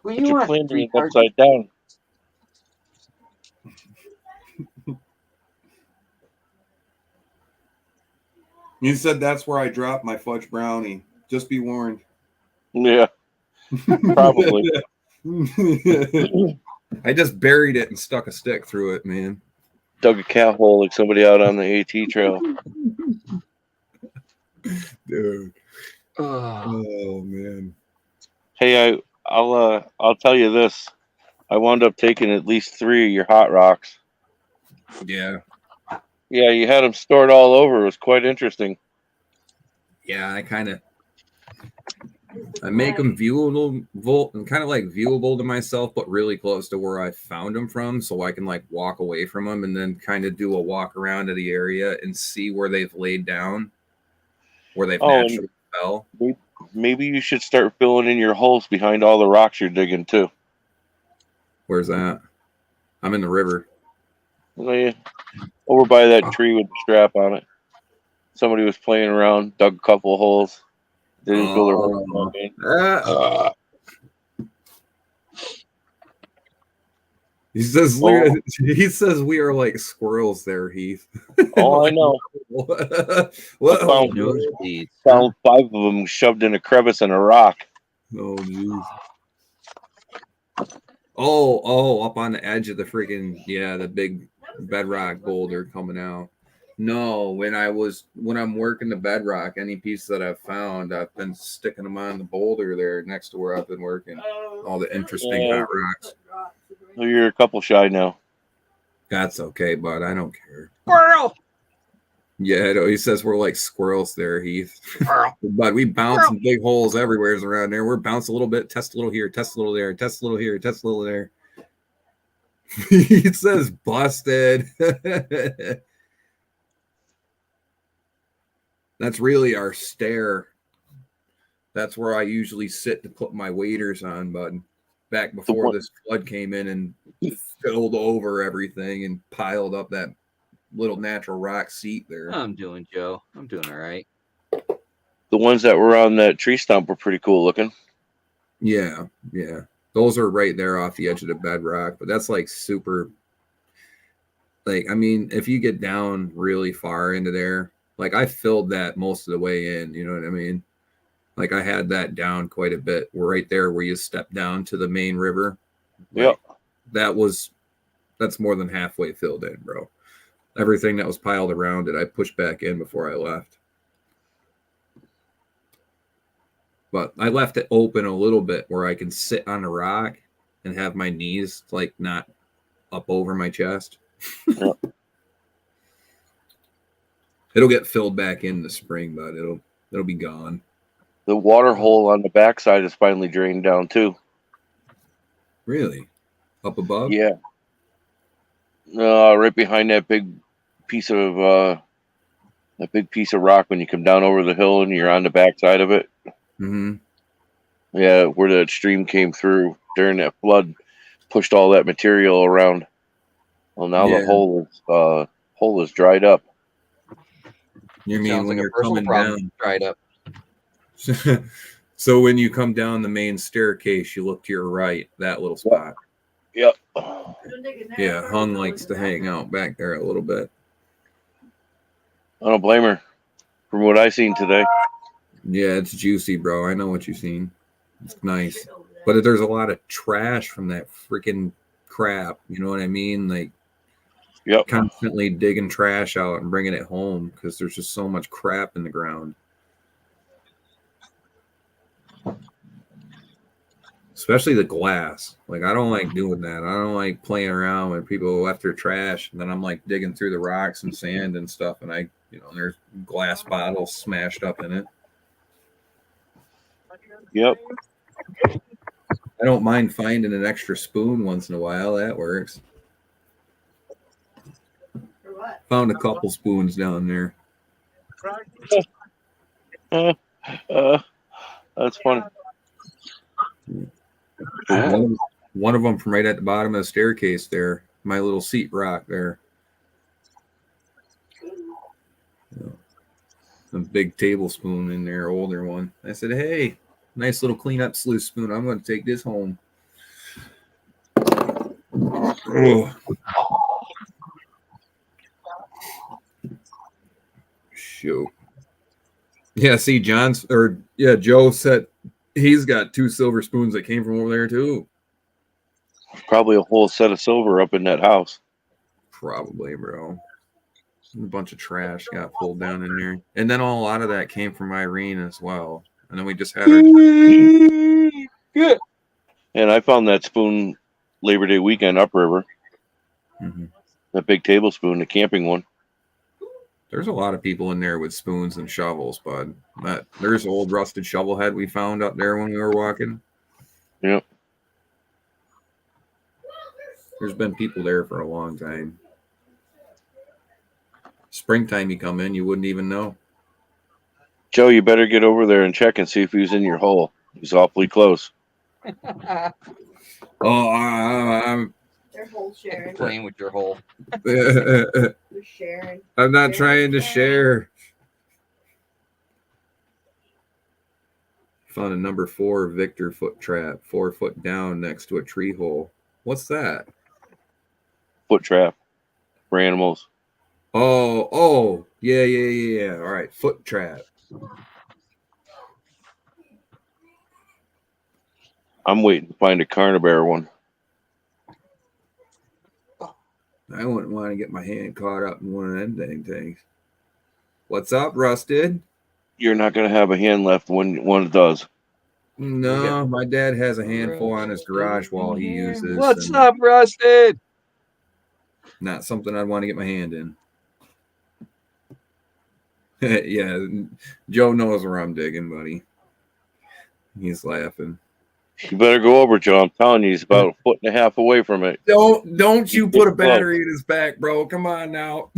Well, But you're cleaning it upside down. You said that's where I dropped my fudge brownie. Just be warned. Yeah, probably. I just buried it and stuck a stick through it, man. Dug a cat hole like somebody out on the AT trail. Dude. Ugh. Oh man. Hey, I'll tell you this. I wound up taking at least 3 of your hot rocks. Yeah. Yeah, you had them stored all over. It was quite interesting. Yeah, I make them viewable and kind of like viewable to myself, but really close to where I found them from, so I can like walk away from them and then kind of do a walk around to the area and see where they've laid down, where they've naturally fell. Maybe you should start filling in your holes behind all the rocks you're digging too. Where's that? I'm in the river. Oh, yeah. Over by that tree with the strap on it. Somebody was playing around, dug a couple of holes. They didn't fill their holes. He says we are like squirrels there, Heath. Oh, I know. Whoa. Found 5 of them shoved in a crevice in a rock. Oh, jeez. Oh, up on the edge of the freaking, the big bedrock boulder coming out. No, when I'm working the bedrock, any piece that I've found, I've been sticking them on the boulder there next to where I've been working. All the interesting hot rocks. So you're a couple shy now. That's okay, bud. I don't care. Squirrel. Yeah, he says we're like squirrels there, Heath. But we bounce in big holes everywhere around there. We're bounce a little bit, test a little here, test a little there, test a little here, test a little there. He says busted. That's really our stair. That's where I usually sit to put my waders on, bud. Back before this flood came in and filled over everything and piled up that little natural rock seat there. I'm doing all right. The ones that were on that tree stump were pretty cool looking. Yeah. Those are right there off the edge of the bedrock, but that's like super. Like, I mean, if you get down really far into there, like I filled that most of the way in, you know what I mean? Like I had that down quite a bit. We're right there where you step down to the main river. Like, that's more than halfway filled in, bro. Everything that was piled around it, I pushed back in before I left. But I left it open a little bit where I can sit on a rock and have my knees like not up over my chest. Yep. It'll get filled back in the spring, but it'll be gone. The water hole on the backside is finally drained down too. Really? Up above? Yeah. Right behind that big piece of rock when you come down over the hill and you're on the backside of it. Mm-hmm. Yeah, where that stream came through during that flood, pushed all that material around. Well, now the hole is dried up. You mean when you're coming down? Dried up. So when you come down the main staircase, you look to your right, that little spot. Yep. Yeah, Hung likes to hang out back there a little bit. I don't blame her. From what I seen today. Yeah, it's juicy, bro. I know what you've seen. It's nice. But there's a lot of trash from that freaking crap. You know what I mean? Like, constantly digging trash out and bringing it home because there's just so much crap in the ground. Especially the glass. Like, I don't like doing that. I don't like playing around when people left their trash and then I'm like digging through the rocks and sand and stuff and there's glass bottles smashed up in it. Yep. I don't mind finding an extra spoon once in a while. That works. For what? Found a couple spoons down there. That's funny. One of them from right at the bottom of the staircase there. My little seat rock there. A big tablespoon in there, older one. I said, hey, nice little cleanup sluice spoon. I'm going to take this home. Oh. Shoot. Yeah, see, Joe said he's got 2 silver spoons that came from over there too. Probably a whole set of silver up in that house. Probably, bro. A bunch of trash got pulled down in there. And then a lot of that came from Irene as well. And then we just had her. Yeah. And I found that spoon Labor Day weekend upriver. Mhm. That big tablespoon, the camping one. There's a lot of people in there with spoons and shovels, bud. There's an old rusted shovel head we found up there when we were walking. Yep. There's been people there for a long time. Springtime you come in, you wouldn't even know. Joe, you better get over there and check and see if he's in your hole. He's awfully close. Oh, I'm Their whole sharing. Playing with your hole. They're sharing. I'm not trying to share. Found a number 4 Victor foot trap, 4 foot down next to a tree hole. What's that? Foot trap for animals. Oh, yeah. All right, foot trap. I'm waiting to find a carnivore one. I wouldn't want to get my hand caught up in one of them dang things. What's up, Rusted? You're not going to have a hand left when it does. No, my dad has a handful on his garage wall he uses. What's and up, Rusted? Not something I'd want to get my hand in. Yeah, Joe knows where I'm digging, buddy. He's laughing. You better go over, Joe. I'm telling you, he's about a foot and a half away from it. Don't you put a battery in his back, bro. Come on now.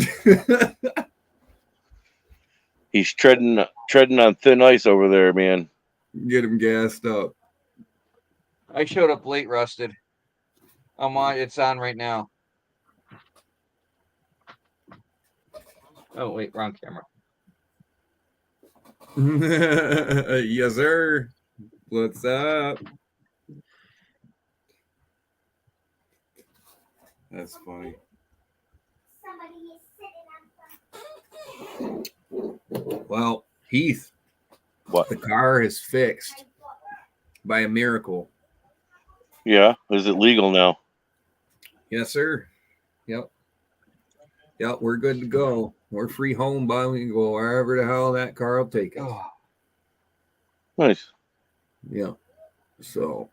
He's treading on thin ice over there, man. Get him gassed up. I showed up late, Rusted. It's on right now. Oh, wait, wrong camera. Yes, sir. What's up? That's funny. Well, Heath, What? the car is fixed by a miracle. Yeah, is it legal now? Yes, sir. Yep, we're good to go. We're free home, bud. We can go wherever the hell that car will take us. Oh, Nice. Yeah. So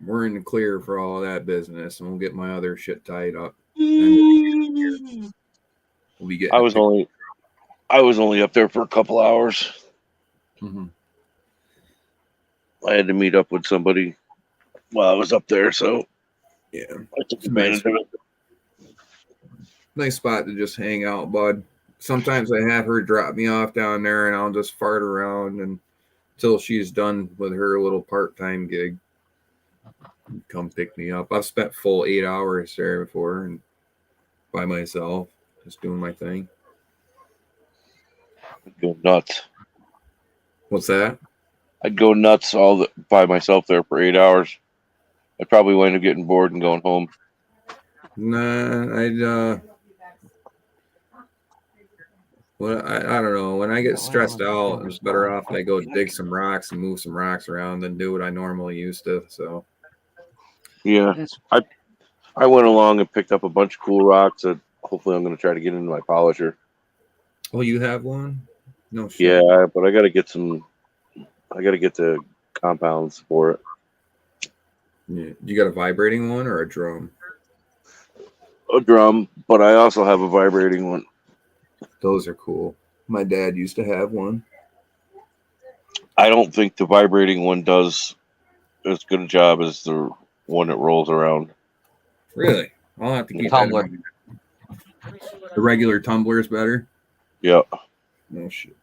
we're in the clear for all of that business, and we'll get my other shit tied up. And we'll be getting. I was only up there for a couple hours. Mm-hmm. I had to meet up with somebody while I was up there, so Yeah. I took advantage of it. Nice spot to just hang out, bud. Sometimes I have her drop me off down there, and I'll just fart around until she's done with her little part-time gig. Come pick me up. I've spent full 8 hours there before, and by myself, just doing my thing. I'd go nuts. What's that? I'd go nuts by myself there for 8 hours. I'd probably wind up getting bored and going home. Nah, well, I don't know. When I get stressed out, it's better off I go dig some rocks and move some rocks around than do what I normally used to. So Yeah, I went along and picked up a bunch of cool rocks that hopefully I'm going to try to get into my polisher. Oh, you have one? No shit. Yeah, but I got to get the compounds for it. Yeah. You got a vibrating one or a drum? A drum, but I also have a vibrating one. Those are cool. My dad used to have one. I don't think the vibrating one does as good a job as the one that rolls around. Really? I'll have to keep Tumbler. that in mind. The regular tumbler is better? Yeah. No shit.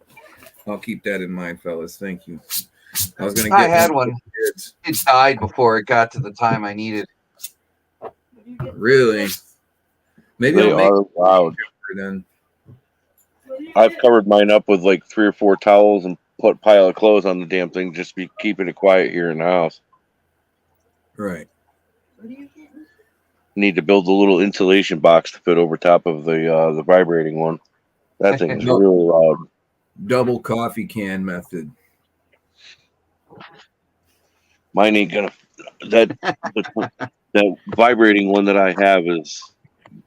I'll keep that in mind, fellas. Thank you. I had one. It died before it got to the time I needed. Really? Maybe They I'll make are loud. it then. I've covered mine up with like 3 or 4 towels and put a pile of clothes on the damn thing just to be keeping it quiet here in the house. Right. Need to build a little insulation box to fit over top of the vibrating one. That thing is really loud. Double coffee can method. Mine ain't gonna. The That vibrating one that I have is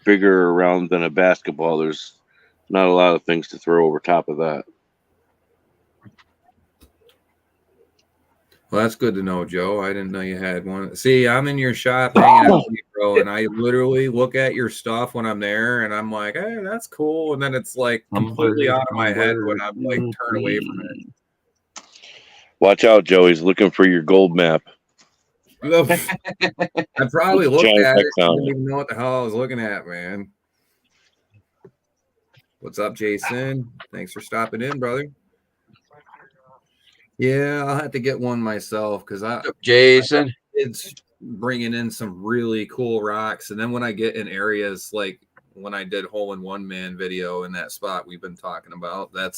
bigger around than a basketball. There's not a lot of things to throw over top of that. Well, that's good to know, Joe. I didn't know you had one. See, I'm in your shop hanging out with you, bro, and I literally look at your stuff when I'm there, and I'm like, hey, that's cool. And then it's like completely out of my head when I'm like turn away from it. Watch out, Joe. He's looking for your gold map. I probably With looked giant at it. X I on didn't it. even know what the hell I was looking at, man. What's up, Jason? Thanks for stopping in, brother. Yeah, I'll have to get one myself because Jason. it's bringing in some really cool rocks. And then when I get in areas like when I did hole in one man video in that spot we've been talking about, that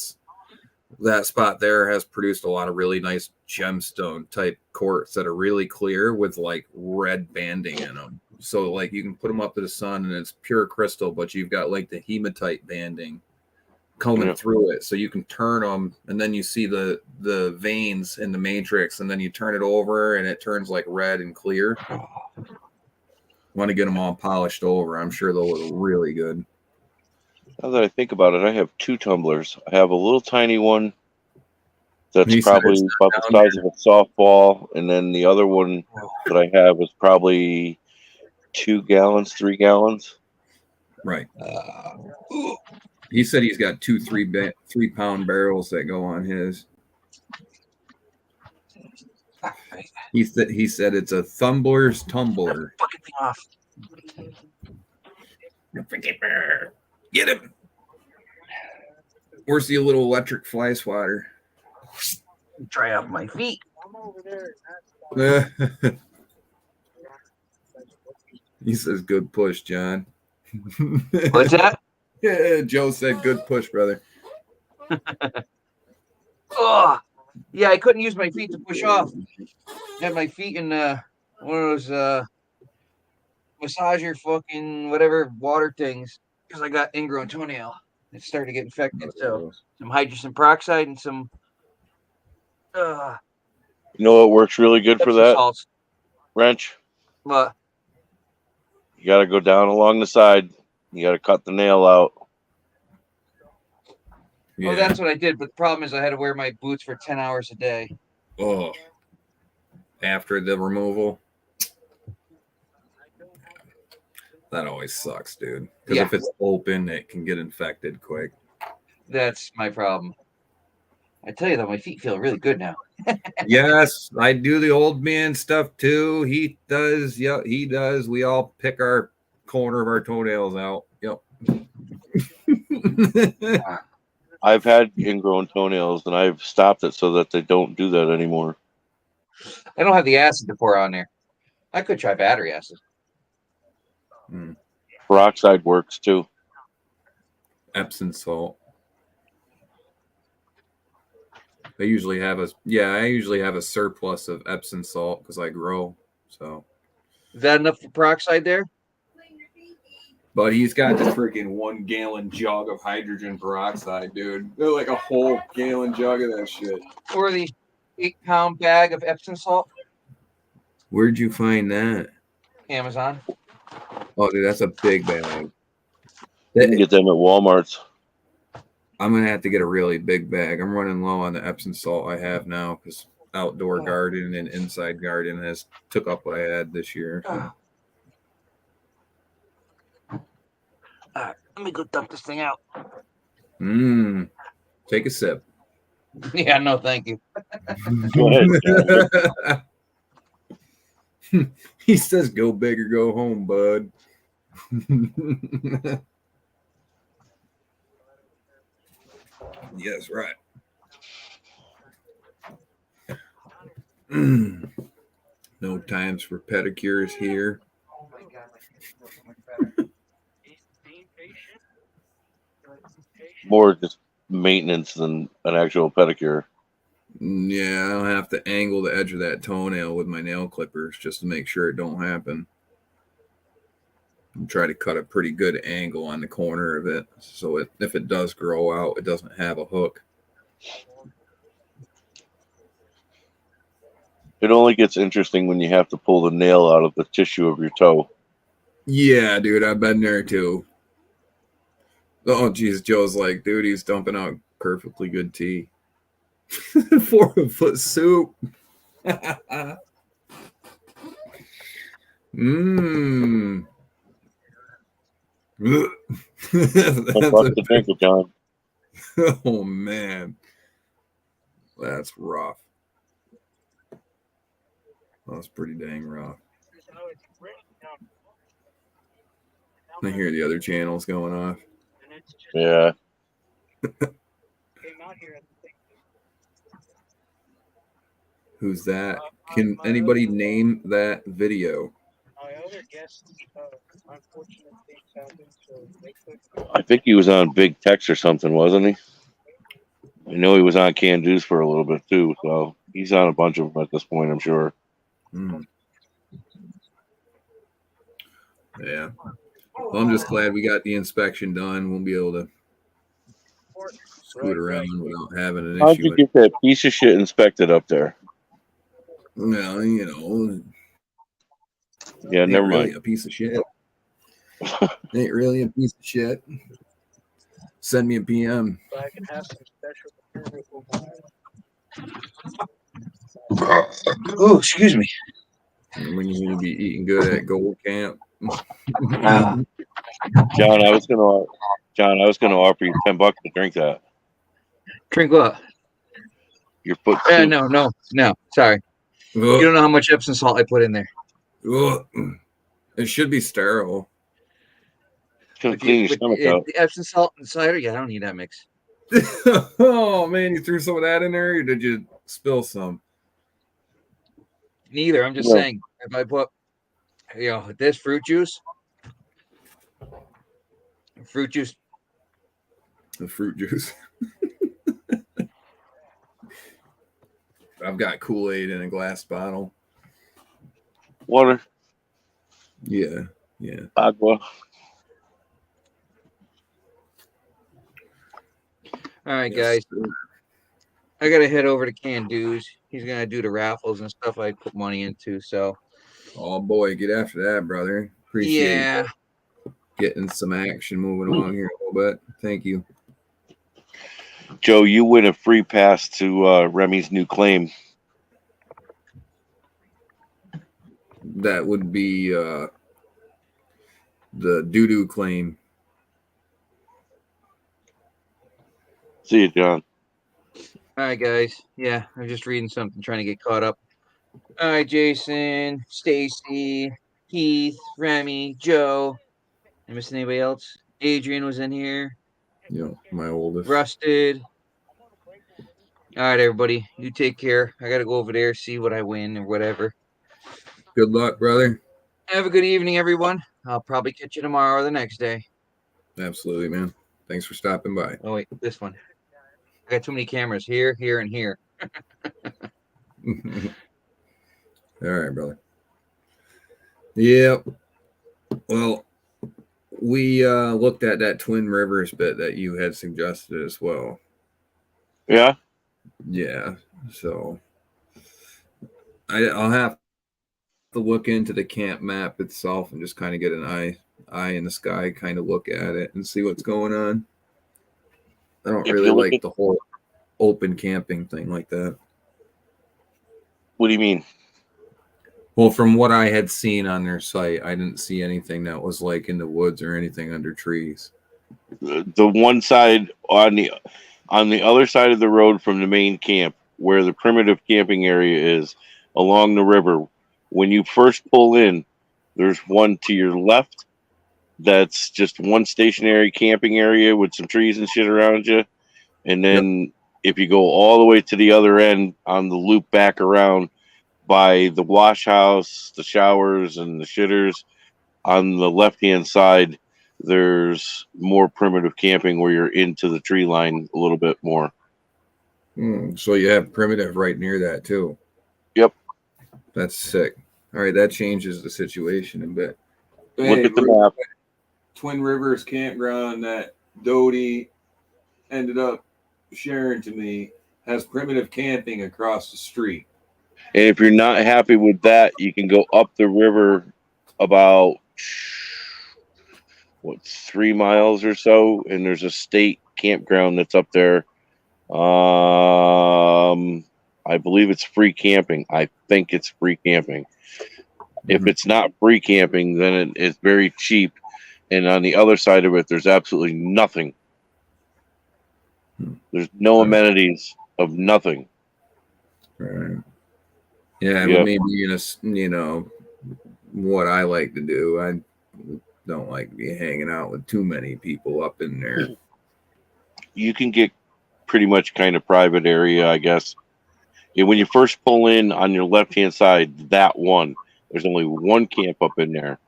spot there has produced a lot of really nice gemstone type quartz that are really clear with like red banding in them. So like you can put them up to the sun and it's pure crystal, but you've got like the hematite banding coming through it, so you can turn them, and then you see the veins in the matrix, and then you turn it over, and it turns like red and clear. Want to get them all polished over? I'm sure they'll look really good. Now that I think about it, I have 2 tumblers. I have a little tiny one that's He said probably it's about the size of a softball, and then the other one that I have is probably 2 gallons, 3 gallons. Right. He said he's got 2 3-pound barrels that go on his. He said it's a Thumbler's tumbler. Fucking thing off. Get him. Where's the little electric fly swatter? Dry off my feet. He says, good push, John. What's that? Yeah, Joe said, good push, brother. Oh, yeah, I couldn't use my feet to push off. I had my feet in one of those massager fucking whatever water things because I got ingrown toenail. It started to get infected. So some hydrogen peroxide and some You know what works really good for that salts. wrench? What? You got to go down along the side. You got to cut the nail out. Yeah. Oh, that's what I did. But the problem is I had to wear my boots for 10 hours a day. Oh, after the removal. That always sucks, dude. Because if it's open, it can get infected quick. That's my problem. I tell you though, my feet feel really good now. Yes, I do the old man stuff too. He does. Yeah, he does. We all pick our corner of our toenails out. Yep. I've had ingrown toenails, and I've stopped it so that they don't do that anymore. I don't have the acid to pour on there. I could try battery acid. Peroxide works too. Epsom salt. I usually have a surplus of Epsom salt because I grow. So is that enough for peroxide there? But he's got the freaking 1 gallon jug of hydrogen peroxide, dude. They're like a whole gallon jug of that shit. Or the 8-pound bag of Epsom salt? Where'd you find that? Amazon. Oh, dude, that's a big bag. You can get them at Walmart's. I'm gonna have to get a really big bag. I'm running low on the Epsom salt I have now because outdoor garden and inside garden has took up what I had this year. So. All right, let me go dump this thing out. Take a sip. Yeah, no, thank you. Go ahead. He says, "Go big or go home, bud." Yes, right. No times for pedicures here. More just maintenance than an actual pedicure. Yeah, I'll have to angle the edge of that toenail with my nail clippers just to make sure it don't happen. And try to cut a pretty good angle on the corner of it so if it does grow out, it doesn't have a hook. It only gets interesting when you have to pull the nail out of the tissue of your toe. Yeah, dude, I've been there too. Oh, geez, Joe's like, dude, he's dumping out perfectly good tea. 4-foot soup. Mmm. That's up to drink it, John. Oh man, that's rough. That's pretty dang rough. I hear the other channels going off. Yeah. Who's that? Can anybody name that video? I think he was on Big Tex or something, wasn't he? I know he was on Can Do's for a little bit too, so he's on a bunch of them at this point, I'm sure. Mm. Yeah. Well, I'm just glad we got the inspection done. We'll be able to scoot around without having an How'd you issue. get that piece of shit inspected up there? Well, you know, Yeah, ain't never really mind. a piece of shit. Ain't really a piece of shit. Send me a PM. Oh, excuse me. When you need to be eating good at Gold Camp. Wow. John, I was gonna offer you $10 to drink that. Drink what? Your foot soup. No. Sorry. You don't know how much Epsom salt I put in there. It should be sterile. It's gonna clean your stomach out. The Epsom salt and cider? Yeah, I don't need that mix. Oh man, you threw some of that in there, or did you spill some? Neither. I'm just No. saying, if I put, this fruit juice, The fruit juice. I've got Kool-Aid in a glass bottle. Water. Yeah. Agua. all right, Yes. guys. I gotta head over to Can Do's. He's gonna do the raffles and stuff I put money into. So, Oh boy, get after that, brother. Appreciate yeah. getting some action moving along here a little bit. Thank you. Joe, you win a free pass to Remi's new claim. That would be the doo-doo claim. See you, John. All right, guys. Yeah, I'm just reading something, trying to get caught up. All right, Jason, Stacy, Keith, Remi, Joe. I missing anybody else? Adrian was in here. You know, my oldest. Rusted. All right, everybody. You take care. I gotta go over there, see what I win or whatever. Good luck, brother. Have a good evening, everyone. I'll probably catch you tomorrow or the next day. Absolutely, man. Thanks for stopping by. Oh wait, this one. I got too many cameras here, and here. All right, brother. Yep. Well, we looked at that Twin Rivers bit that you had suggested as well. Yeah? Yeah. So I'll have to look into the camp map itself and just kind of get an eye in the sky, kind of look at it and see what's going on. I don't If really you look like at- the whole open camping thing like that. What do you mean? Well, from what I had seen on their site, I didn't see anything that was like in the woods or anything under trees. The one side on the other side of the road from the main camp, where the primitive camping area is, along the river. When you first pull in, there's one to your left. That's just one stationary camping area with some trees and shit around you. And then if you go all the way to the other end on the loop back around by the wash house, the showers, and the shitters, on the left-hand side, there's more primitive camping where you're into the tree line a little bit more. So you have primitive right near that too. Yep. That's sick. All right, that changes the situation a bit. Look at the map. Twin Rivers campground that Doty ended up sharing to me has primitive camping across the street. And if you're not happy with that, you can go up the river about 3 miles or so, and there's a state campground that's up there. I believe it's free camping. I think it's free camping. If it's not free camping, then it's very cheap. And on the other side of it, there's absolutely nothing. There's no amenities of nothing. Right. Yeah, Yeah. maybe what I like to do. I don't like to be hanging out with too many people up in there. You can get pretty much kind of private area, I guess. Yeah, when you first pull in on your left-hand side, there's only one camp up in there,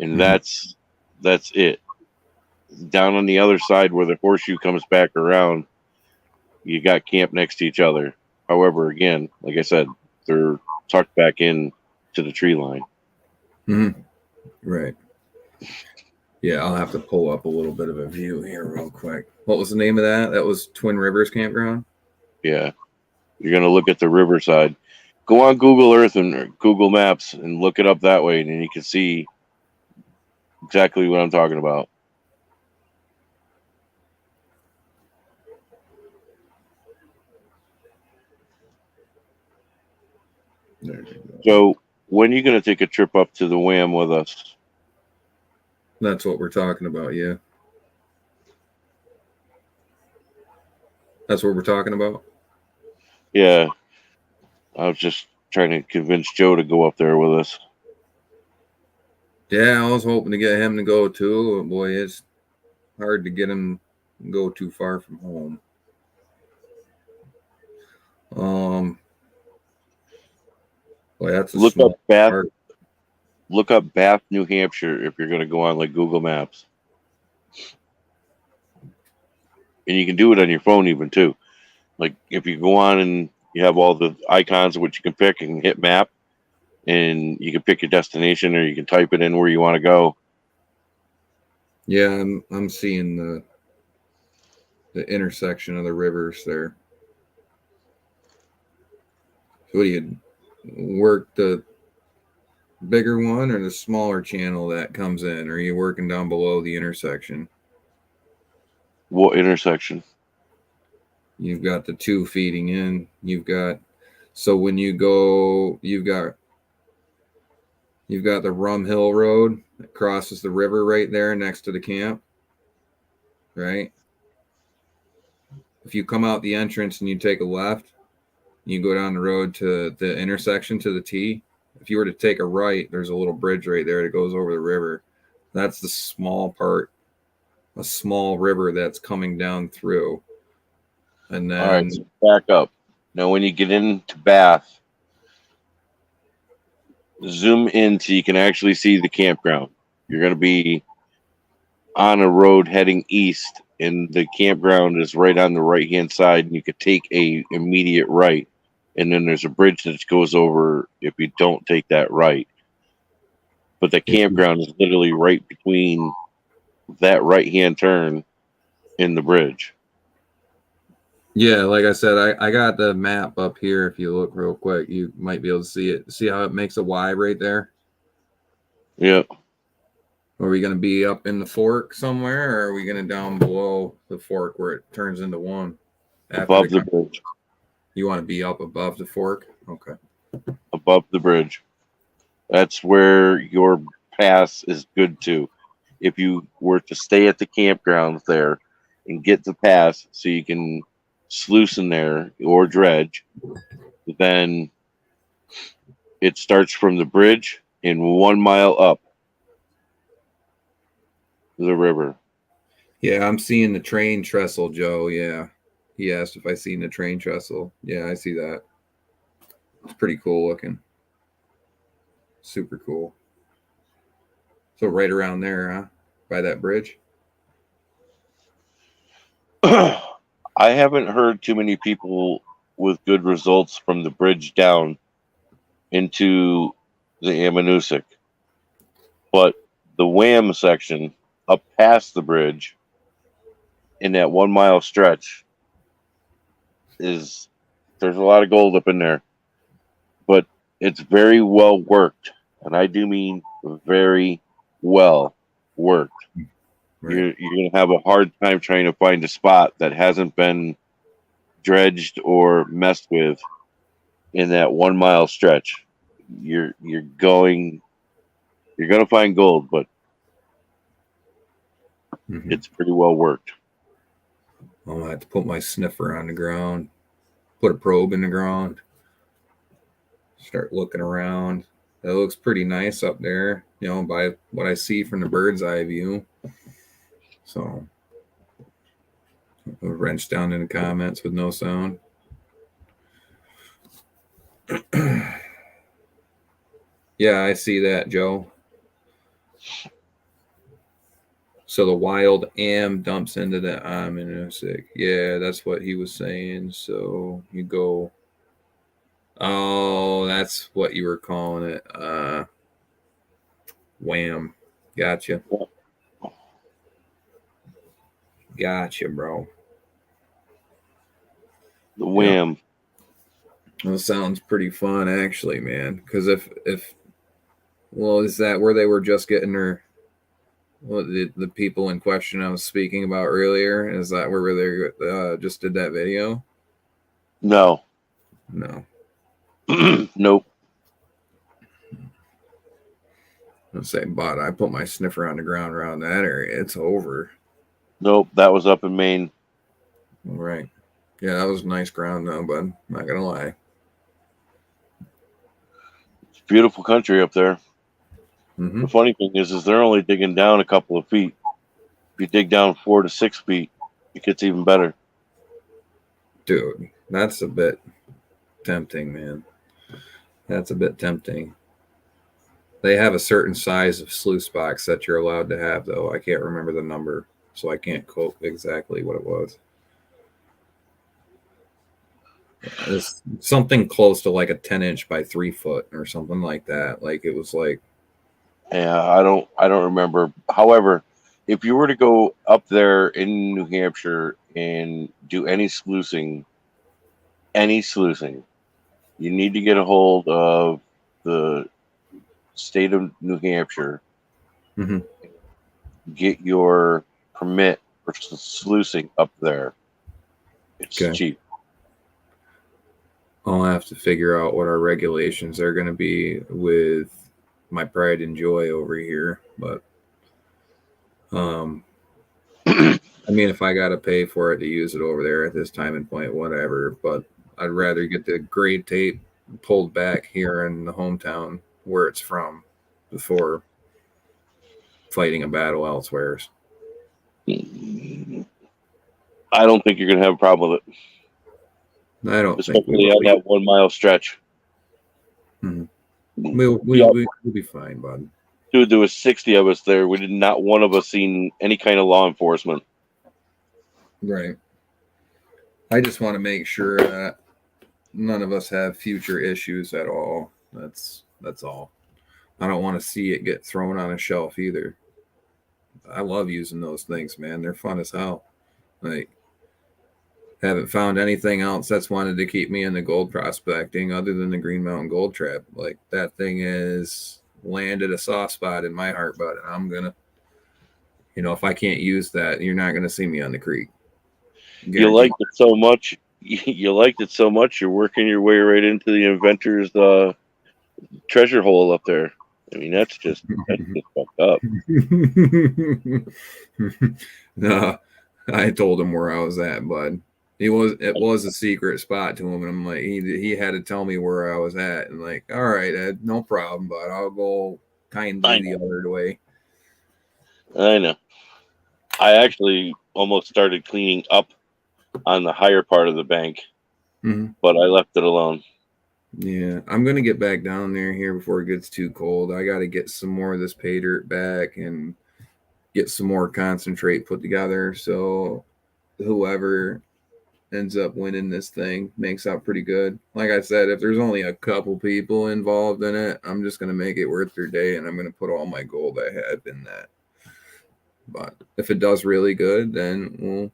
and that's it. Down on the other side where the horseshoe comes back around, you got camp next to each other. However, again, like I said, they're tucked back in to the tree line. Right. Yeah, I'll have to pull up a little bit of a view here real quick. What was the name of that? That was Twin Rivers Campground? Yeah. You're going to look at the riverside. Go on Google Earth and Google Maps and look it up that way, and then you can see exactly what I'm talking about. There you go. So when are you going to take a trip up to the Wham with us? That's what we're talking about, yeah. That's what we're talking about? Yeah. I was just trying to convince Joe to go up there with us. Yeah, I was hoping to get him to go too. But boy, it's hard to get him to go too far from home. Boy, that's a Look up Bath. part. Look up Bath, New Hampshire, if you're going to go on like Google Maps. And you can do it on your phone even too. Like if you go on and you have all the icons of what you can pick and hit map, and you can pick your destination, or you can type it in where you want to go. Yeah, I'm seeing the intersection of the rivers there. So what do you work, the bigger one or the smaller channel that comes in? Or are you working down below the intersection? What intersection? You've got the two feeding in. So when you go, you've got the Rum Hill Road that crosses the river right there next to the camp, right? If you come out the entrance and you take a left, you go down the road to the intersection to the T. If you were to take a right, there's a little bridge right there that goes over the river. That's the small part, a small river that's coming down through. And then, All right, so back up. Now, when you get into Bath, zoom in so you can actually see the campground. You're going to be on a road heading east, and the campground is right on the right-hand side, and you could take a immediate right. And then there's a bridge that goes over if you don't take that right. But the campground is literally right between that right-hand turn and the bridge. yeah, like I said, I got the map up here. If you look real quick, you might be able to see it. See how it makes a Y right there? Yeah. Are we going to be up in the fork somewhere, or are we going to down below the fork where it turns into one? Above the bridge. You want to be up above the fork? Okay. Above the bridge. That's where your pass is good to. If you were to stay at the campground there and get the pass so you can sluice in there or dredge, then it starts from the bridge and 1 mile up the river. Yeah, I'm seeing the train trestle, Joe. Yeah. He asked if I seen the train trestle. Yeah, I see that. It's pretty cool looking. Super cool. So right around there, huh? By that bridge? I haven't heard too many people with good results from the bridge down into the Ammonoosuc. But the Wham section up past the bridge in that 1 mile stretch there's a lot of gold up in there. It's very well worked, and I do mean very well worked. Right. You're gonna have a hard time trying to find a spot that hasn't been dredged or messed with in that 1 mile stretch. You're gonna find gold, but Mhm. it's pretty well worked. I'll have to put my sniffer on the ground, put a probe in the ground, start looking around. That looks pretty nice up there, by what I see from the bird's eye view. So, a wrench down in the comments with no sound. Yeah, I see that, Joe. So the wild am dumps into the amnesic. Yeah, that's what he was saying. So you go. Oh, that's what you were calling it. Wham. Gotcha. Gotcha, bro. The wham. That sounds pretty fun, actually, man. Because if well, is that where they were just getting their the people in question I was speaking about earlier? Is that where they just did that video? No. No. Nope. I'll say, but I put my sniffer on the ground around that area. It's over. Nope. That was up in Maine. All right. Yeah, that was nice ground, though, bud. Not gonna lie. It's beautiful country up there. Mm-hmm. The funny thing is they're only digging down a couple of feet. If you dig down 4 to 6 feet, it gets even better. Dude, that's a bit tempting, man. That's a bit tempting. They have a certain size of sluice box that you're allowed to have, though. I can't remember the number, so I can't quote exactly what it was. It's something close to like a 10-inch by 3 foot or something like that. Like it was like, Yeah, I don't remember. However, if you were to go up there in New Hampshire and do any sluicing, you need to get a hold of the state of New Hampshire, Mhm. get your permit for sluicing up there. It's Okay. cheap. I'll have to figure out what our regulations are going to be with my pride and joy over here. But, I mean, if I got to pay for it to use it over there at this time and point, whatever. But I'd rather get the grade tape pulled back here in the hometown where it's from before fighting a battle elsewhere. I don't think you're going to have a problem with it, I don't think especially on that 1 mile stretch. Mhm. We'll be fine, bud. Dude, there was 60 of us there. We did not one of us seen any kind of law enforcement. Right. I just want to make sure that none of us have future issues at all. That's all. I don't want to see it get thrown on a shelf either. I love using those things, man. They're fun as hell. Like, haven't found anything else that's wanted to keep me in the gold prospecting other than the Green Mountain Gold Trap. Like, that thing is landed a soft spot in my heart, but I'm gonna, if I can't use that, you're not gonna see me on the creek. You liked it so much. You liked it so much. You're working your way right into the inventor's treasure hole up there. I mean, that's just fucked up. No, I told him where I was at, bud. It was a secret spot to him, and I'm like, he had to tell me where I was at, and like, all right, Ed, no problem, but I'll go kindly the other way. I know. I actually almost started cleaning up on the higher part of the bank, but I left it alone. Yeah, I'm gonna get back down there here before it gets too cold. I got to get some more of this pay dirt back and get some more concentrate put together. So whoever ends up winning this thing makes out pretty good. Like I said, if there's only a couple people involved in it, I'm just gonna make it worth their day, and I'm gonna put all my gold I have in that. But if it does really good, then we'll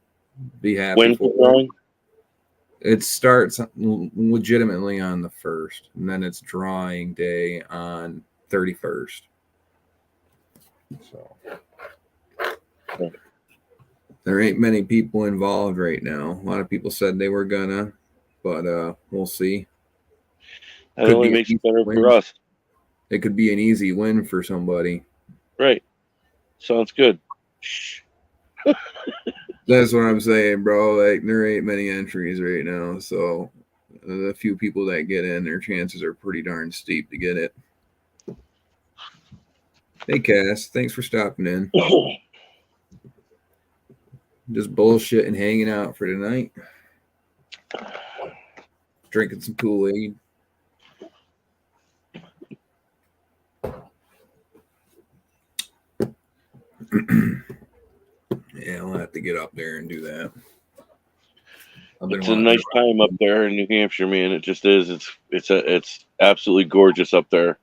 be happy. When's the drawing? It starts legitimately on the 1st, and then it's drawing day on 31st. So there ain't many people involved right now. A lot of people said they were gonna, but we'll see. That only makes it better for us. It could be an easy win for somebody. Right. Sounds good. That's what I'm saying, bro. Like, there ain't many entries right now, so the few people that get in, their chances are pretty darn steep to get it. Hey, Cass, thanks for stopping in. Just bullshit and hanging out for tonight. Drinking some Kool-Aid. Yeah, I'll have to get up there and do that. It's a nice time up there in New Hampshire, man. It just is. It's absolutely gorgeous up there.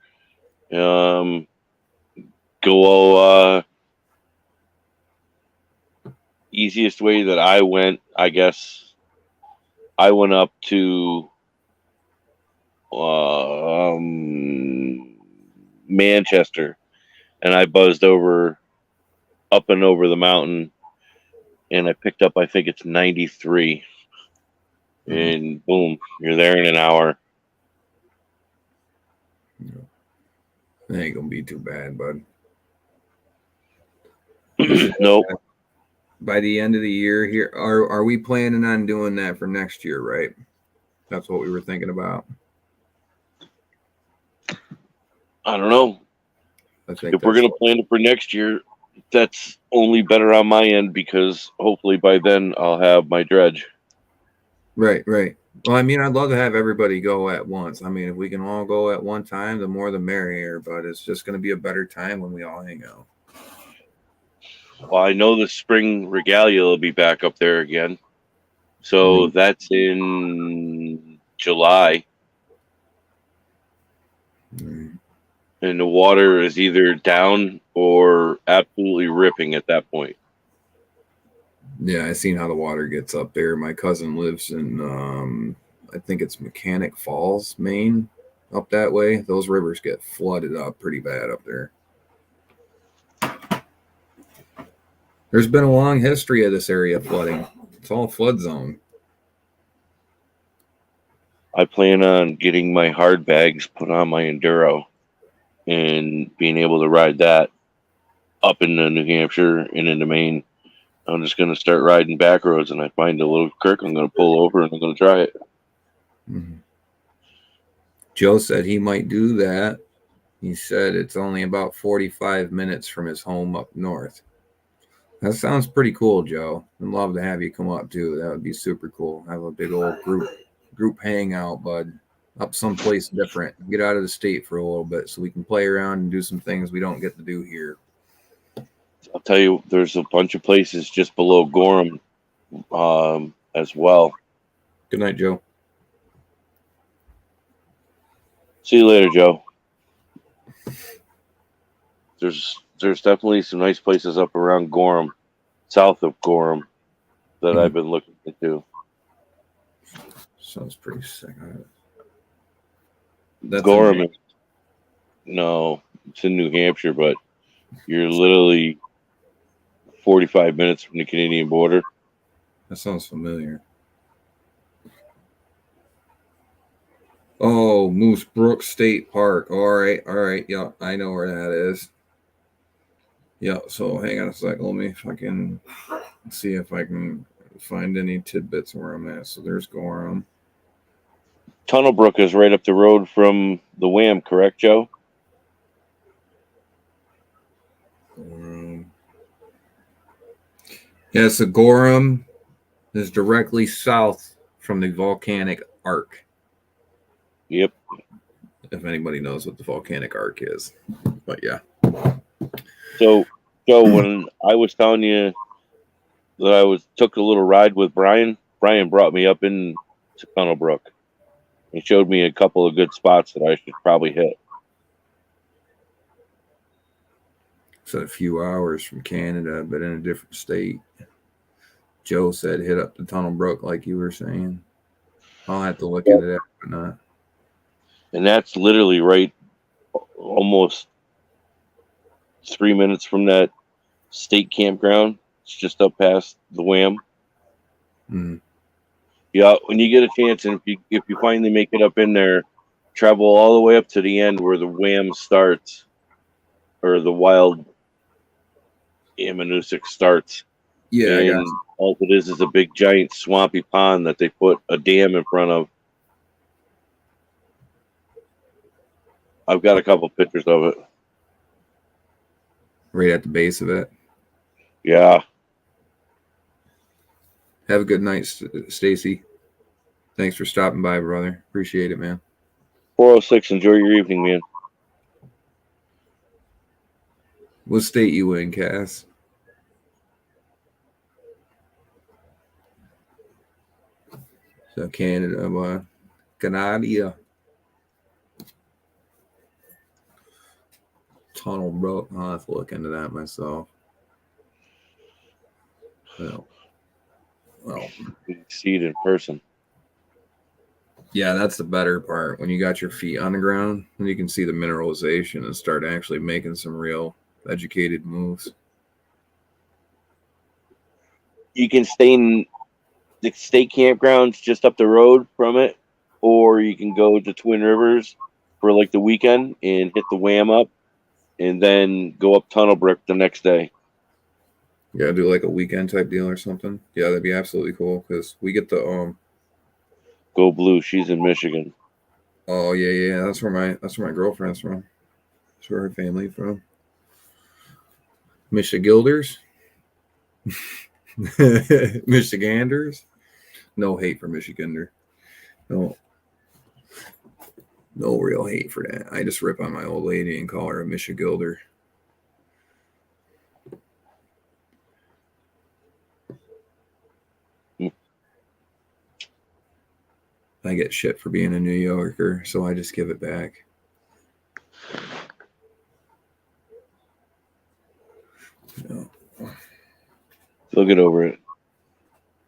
Easiest way that I went, I guess, I went up to Manchester, and I buzzed up and over the mountain, and I picked up, I think it's 93, and boom, you're there in an hour. It ain't gonna be too bad, bud. Nope. By the end of the year here, are we planning on doing that for next year, right? That's what we were thinking about. I don't know. If we're going to plan it for next year, that's only better on my end, because hopefully by then I'll have my dredge. Right. Well, I mean, I'd love to have everybody go at once. I mean, if we can all go at one time, the more the merrier, but it's just going to be a better time when we all hang out. Well, I know the spring regalia will be back up there again. So that's in July. And the water is either down or absolutely ripping at that point. Yeah, I seen how the water gets up there. My cousin lives in, I think it's Mechanic Falls, Maine, up that way. Those rivers get flooded up pretty bad up there. There's been a long history of this area flooding. It's all flood zone. I plan on getting my hard bags put on my Enduro and being able to ride that up into New Hampshire and into Maine. I'm just going to start riding back roads, and I find a little creek, I'm going to pull over and I'm going to try it. Mm-hmm. Joe said he might do that. He said it's only about 45 minutes from his home up north. That sounds pretty cool, Joe. I'd love to have you come up too. That would be super cool. Have a big old group hangout, bud. Up someplace different. Get out of the state for a little bit so we can play around and do some things we don't get to do here. I'll tell you, there's a bunch of places just below Gorham as well. Good night, Joe. See you later, Joe. There's definitely some nice places up around Gorham, south of Gorham, that I've been looking into. Sounds pretty sick. Gorham, no, it's in New Hampshire, but you're literally 45 minutes from the Canadian border. That sounds familiar. Oh, Moose Brook State Park. All right. Yeah, I know where that is. Yeah, so hang on a second. Let me fucking see if I can find any tidbits where I'm at. So there's Gorham. Tunnel Brook is right up the road from the Wham, correct, Joe? Yeah, so Gorham is directly south from the volcanic arc. Yep. If anybody knows what the volcanic arc is. But yeah. So, Joe, when I was telling you that I took a little ride with Brian brought me up into Tunnel Brook. He showed me a couple of good spots that I should probably hit. It's a few hours from Canada, but in a different state. Joe said hit up the Tunnel Brook like you were saying. I'll have to look into that. Or not. And that's literally right, almost 3 minutes from that state campground. It's just up past the Wham. Mm. Yeah, when you get a chance, and if you finally make it up in there, travel all the way up to the end where the Wham starts, or the Wild Amanusic starts. Yeah, I got And all it is a big giant swampy pond that they put a dam in front of. I've got a couple pictures of it. right at the base of it. Yeah. Have a good night, Stacy. Thanks for stopping by, brother. Appreciate it, man. 406, enjoy your evening, man. What state you in, Cass? So Canada, Canada. Tunnel broke. I'll have to look into that myself. Well, You can see it in person. yeah, that's the better part. When you got your feet on the ground, and you can see the mineralization and start actually making some real educated moves. You can stay in the state campgrounds just up the road from it, or you can go to Twin Rivers for like the weekend and hit the Wham up, and then go up Tunnel Brook the next day. Yeah, do like a weekend type deal or something. Yeah, that'd be absolutely cool because we get the Go Blue. She's in Michigan. Oh yeah. That's where my girlfriend's from. That's where her family from. Michigilders. Michiganders. No hate for Michigander. No real hate for that. I just rip on my old lady and call her a Michigilder. I get shit for being a New Yorker, so I just give it back. No. They'll get over it.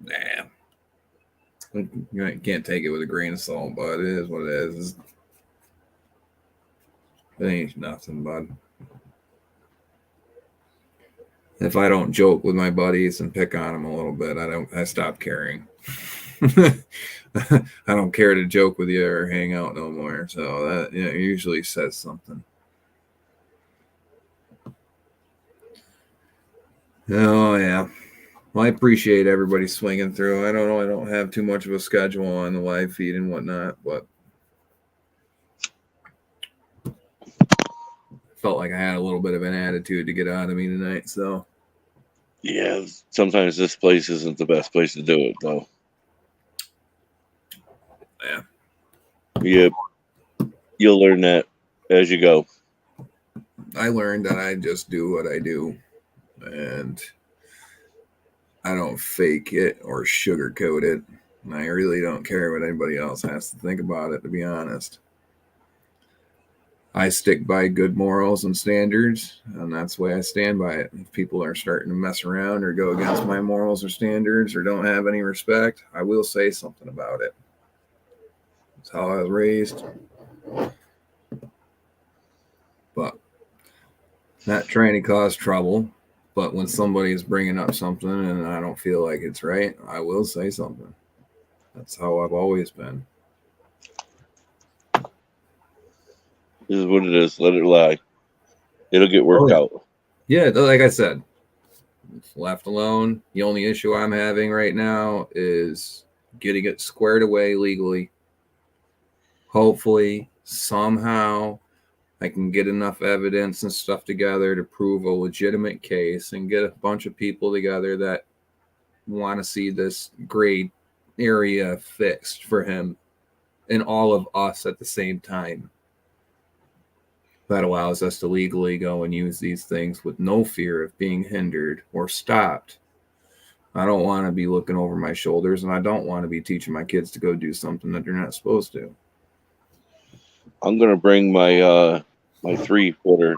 Nah. You can't take it with a grain of salt, but it is what it is. It ain't nothing, bud. If I don't joke with my buddies and pick on them a little bit, I stop caring. I don't care to joke with you or hang out no more. So that usually says something. Oh yeah. Well, I appreciate everybody swinging through. I don't know. I don't have too much of a schedule on the live feed and whatnot, but felt like I had a little bit of an attitude to get out of me tonight. So yeah, sometimes this place isn't the best place to do it, though. Yeah. Yep. You'll learn that as you go. I learned that I just do what I do, and I don't fake it or sugarcoat it. And I really don't care what anybody else has to think about it, to be honest. I stick by good morals and standards, and that's the way I stand by it. If people are starting to mess around or go against my morals or standards or don't have any respect, I will say something about it. That's how I was raised. But not trying to cause trouble. But when somebody is bringing up something and I don't feel like it's right, I will say something. That's how I've always been. This is what it is. Let it lie. It'll get worked out. Yeah, like I said, left alone. The only issue I'm having right now is getting it squared away legally. Hopefully, somehow, I can get enough evidence and stuff together to prove a legitimate case and get a bunch of people together that want to see this gray area fixed for him and all of us at the same time. That allows us to legally go and use these things with no fear of being hindered or stopped. I don't want to be looking over my shoulders, and I don't want to be teaching my kids to go do something that they're not supposed to. I'm gonna bring my my 3-footer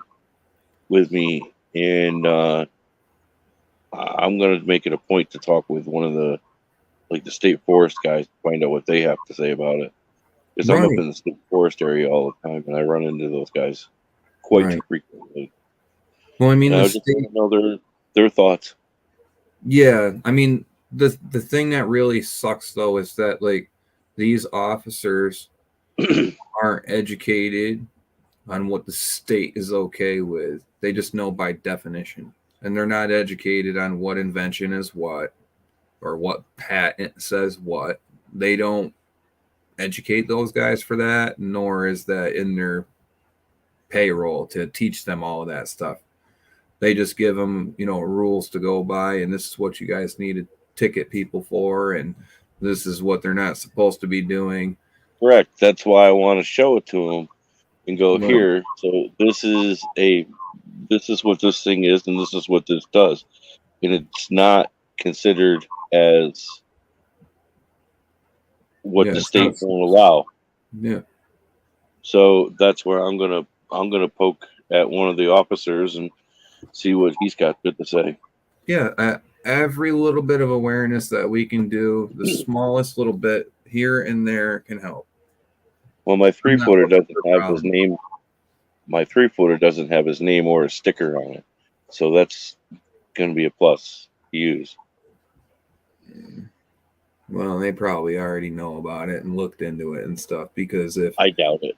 with me, and I'm gonna make it a point to talk with one of the like the state forest guys, find out what they have to say about it. Because I'm up Right. in the state forest area all the time, and I run into those guys quite Right. frequently. Well, I mean, And the I just want state. to know their thoughts. Yeah, I mean, the thing that really sucks though is that like these officers aren't educated on what the state is okay with. They just know by definition, and they're not educated on what invention is what or what patent says what. They don't educate those guys for that, nor is that in their payroll to teach them all of that stuff. They just give them, rules to go by, and this is what you guys need to ticket people for, and this is what they're not supposed to be doing. Correct. That's why I want to show it to them and go Well, here. So this is what this thing is, and this is what this does, and it's not considered as what yeah, the it's state not, won't allow. yeah, So that's where I'm gonna poke at one of the officers and see what he's got good to say. yeah. Every little bit of awareness that we can do, the smallest little bit here and there, can help. Well, my I'm not 3-footer looking doesn't for have his problems. name. My 3-footer doesn't have his name or a sticker on it, so that's going to be a plus to use. Well, they probably already know about it and looked into it and stuff, because if I doubt it.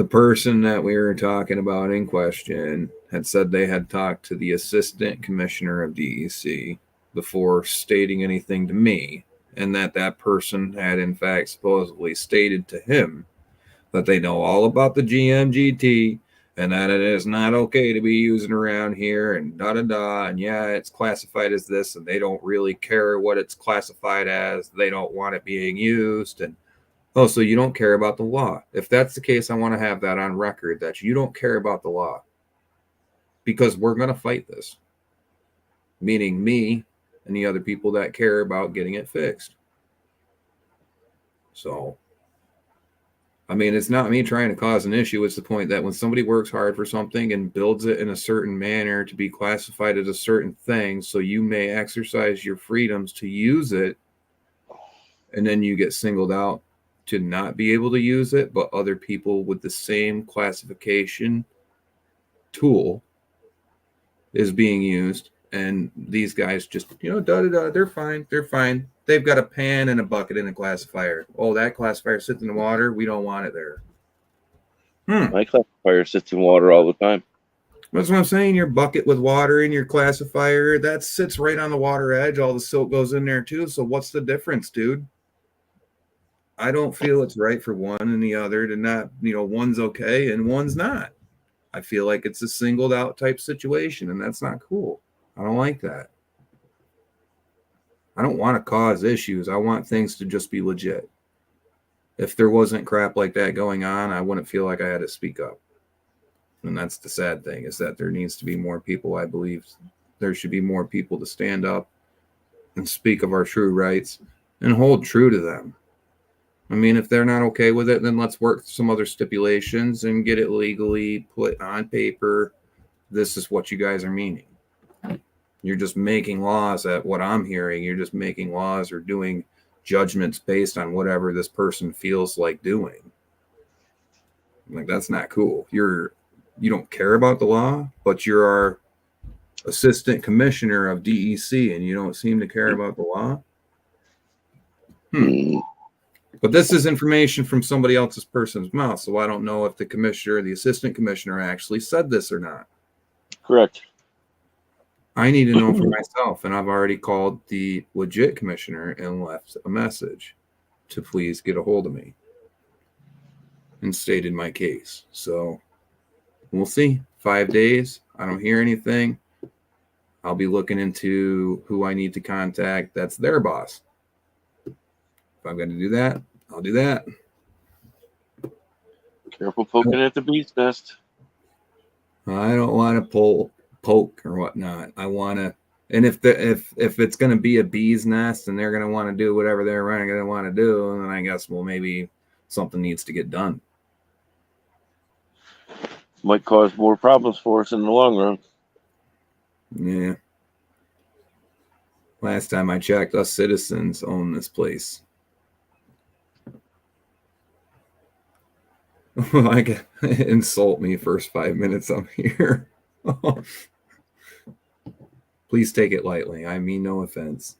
the person that we were talking about in question had said they had talked to the assistant commissioner of DEC before stating anything to me, and that person had in fact supposedly stated to him that they know all about the GMGT and that it is not okay to be using around here and da da da, and yeah, it's classified as this, and they don't really care what it's classified as. They don't want it being used. And oh, so you don't care about the law. If that's the case, I want to have that on record that you don't care about the law, because we're going to fight this, meaning me and the other people that care about getting it fixed. So, I mean, it's not me trying to cause an issue. It's the point that when somebody works hard for something and builds it in a certain manner to be classified as a certain thing, so you may exercise your freedoms to use it, and then you get singled out to not be able to use it, but other people with the same classification tool is being used, and these guys just, da da da, they're fine. They've got a pan and a bucket and a classifier. Oh, that classifier sits in the water. We don't want it there. My classifier sits in water all the time. That's what I'm saying. Your bucket with water in your classifier, that sits right on the water edge. All the silt goes in there too. So what's the difference, dude? I don't feel it's right for one and the other to not, one's okay and one's not. I feel like it's a singled out type situation, and that's not cool. I don't like that. I don't want to cause issues. I want things to just be legit. If there wasn't crap like that going on, I wouldn't feel like I had to speak up. And that's the sad thing, is that there needs to be more people. I believe there should be more people to stand up and speak of our true rights and hold true to them. I mean, if they're not okay with it, then let's work some other stipulations and get it legally put on paper. This is what you guys are meaning. You're just making laws at what I'm hearing. You're just making laws or doing judgments based on whatever this person feels like doing. Like, that's not cool. You don't care about the law, but you're our assistant commissioner of DEC and you don't seem to care about the law. But this is information from somebody else's person's mouth, so I don't know if the commissioner or the assistant commissioner actually said this or not. Correct. I need to know for myself, and I've already called the legit commissioner and left a message to please get a hold of me and stated my case. So we'll see. 5 days. I don't hear anything. I'll be looking into who I need to contact. That's their boss. If I'm going to do that, I'll do that. Careful poking at the bee's nest. I don't want to poke or whatnot. I want to, and if it's going to be a bee's nest and they're going to want to do whatever they're going to want to do, then I guess, well, maybe something needs to get done. Might cause more problems for us in the long run. Yeah. Last time I checked, us citizens own this place. Like, insult me first 5 minutes I'm here. Please take it lightly. I mean no offense.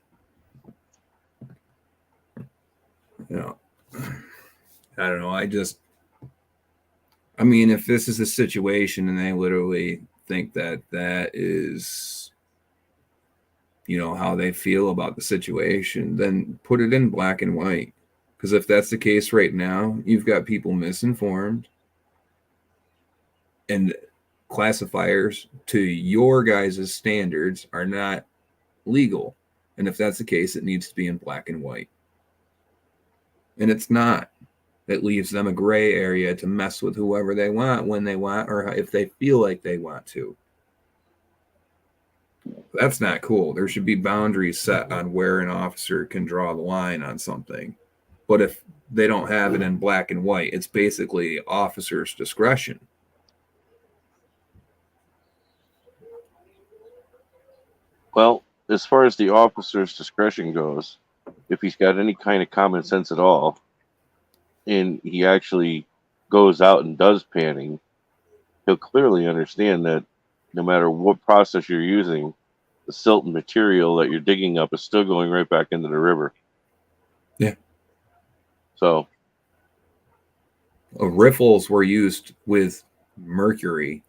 You know, I don't know. I mean, if this is a situation and they literally think that that is, you know, how they feel about the situation, then put it in black and white. Because if that's the case right now, you've got people misinformed and classifiers to your guys' standards are not legal. And if that's the case, it needs to be in black and white. And it's not. It leaves them a gray area to mess with whoever they want, when they want, or if they feel like they want to. That's not cool. There should be boundaries set on where an officer can draw the line on something. But if they don't have it in black and white, it's basically officer's discretion. Well, as far as the officer's discretion goes, if he's got any kind of common sense at all, and he actually goes out and does panning, he'll clearly understand that no matter what process you're using, the silt and material that you're digging up is still going right back into the river. Yeah. So riffles were used with mercury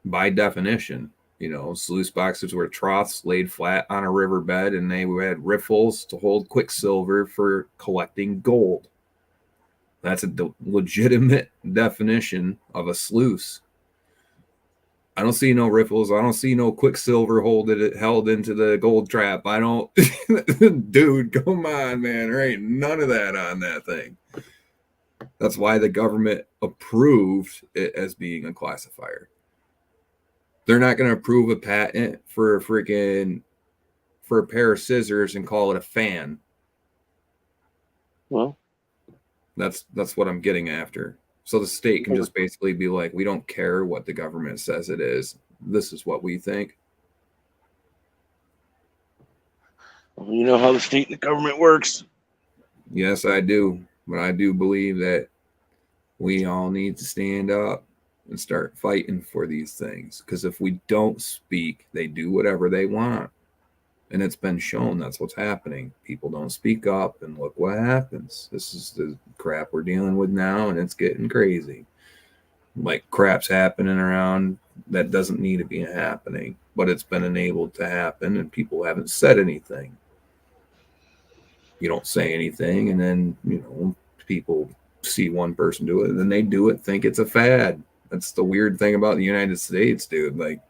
by definition. You know, sluice boxes were troughs laid flat on a riverbed, and they had riffles to hold quicksilver for collecting gold. That's a legitimate definition of a sluice. I don't see no riffles. I don't see no quicksilver held into the gold trap. I don't. Dude, come on, man. There ain't none of that on that thing. That's why the government approved it as being a classifier. They're not going to approve a patent for a pair of scissors and call it a fan. well, That's what I'm getting after. So the state can just basically be like, we don't care what the government says it is. This is what we think. you know how the state and the government works. Yes, I do. But I do believe that we all need to stand up and start fighting for these things. Because if we don't speak, they do whatever they want. And it's been shown that's what's happening. People don't speak up, and look what happens. This is the crap we're dealing with now, and it's getting crazy. Like, crap's happening around that doesn't need to be happening, but it's been enabled to happen, and people haven't said anything. You don't say anything, and then, you know, people see one person do it, and then they do it, think it's a fad. That's the weird thing about the United States, dude. Like,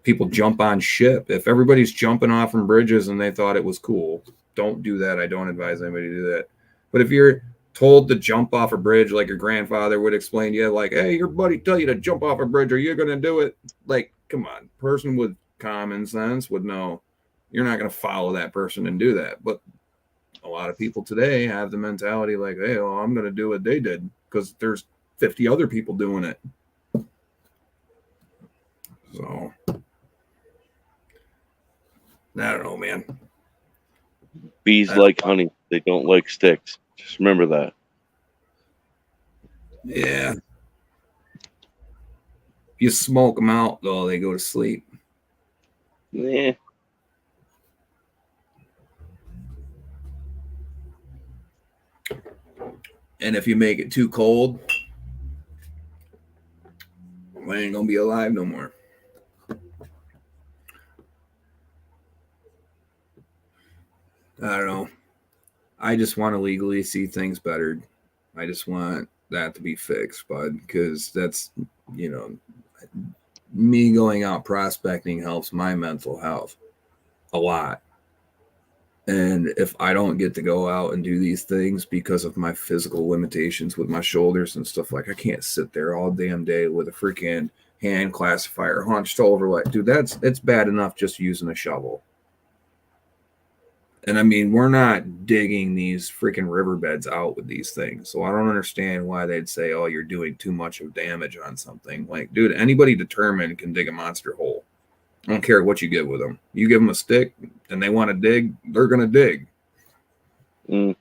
people jump on ship. If everybody's jumping off from bridges and they thought it was cool, don't do that. I don't advise anybody to do that. But if you're told to jump off a bridge, like your grandfather would explain to you, like, hey, your buddy tell you to jump off a bridge, are you going to do it? Like, come on. Person with common sense would know you're not going to follow that person and do that. But a lot of people today have the mentality like, hey, well, I'm going to do what they did because there's 50 other people doing it. So I don't know, man. Bees like honey. They don't like sticks. Just remember that. Yeah. If you smoke them out, though, they go to sleep. Yeah. And if you make it too cold, they ain't going to be alive no more. I don't know. I just want to legally see things bettered. I just want that to be fixed, bud, because that's, you know, me going out prospecting helps my mental health a lot. And if I don't get to go out and do these things because of my physical limitations with my shoulders and stuff, like I can't sit there all damn day with a freaking hand classifier hunched over. Like, dude, it's bad enough just using a shovel. And I mean, we're not digging these freaking riverbeds out with these things. So I don't understand why they'd say, oh, you're doing too much of damage on something. Like, dude, anybody determined can dig a monster hole. I don't care what you get with them. You give them a stick and they want to dig, they're going to dig. Mm.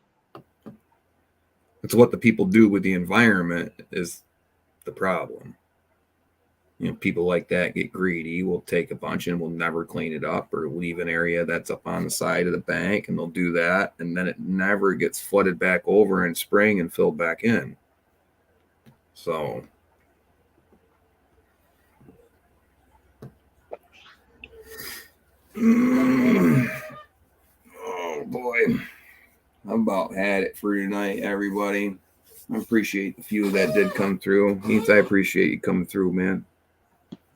It's what the people do with the environment is the problem. People like that get greedy. Will take a bunch and will never clean it up or leave an area that's up on the side of the bank, and they'll do that, and then it never gets flooded back over in spring and filled back in. So oh boy, I'm about had it for tonight, everybody. I appreciate the few that did come through. Heath, I appreciate you coming through, man.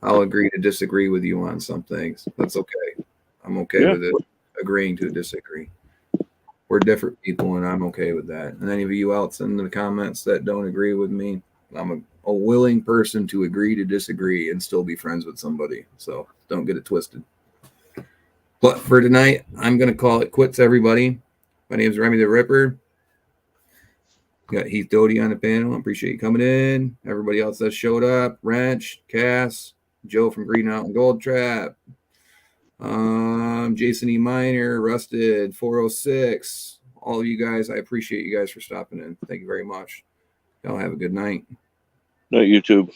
I'll agree to disagree with you on some things. That's okay. I'm okay with it. Agreeing to disagree. We're different people, and I'm okay with that. And any of you else in the comments that don't agree with me, I'm a willing person to agree to disagree and still be friends with somebody. So don't get it twisted. But for tonight, I'm going to call it quits, everybody. My name is Remi the Ripper. Got Heath Doty on the panel. I appreciate you coming in. Everybody else that showed up. Wrench, Cass, Joe from Green Mountain Gold Trap. Jason E. Miner, Rusted, 406. All of you guys, I appreciate you guys for stopping in. Thank you very much. Y'all have a good night. Night, YouTube.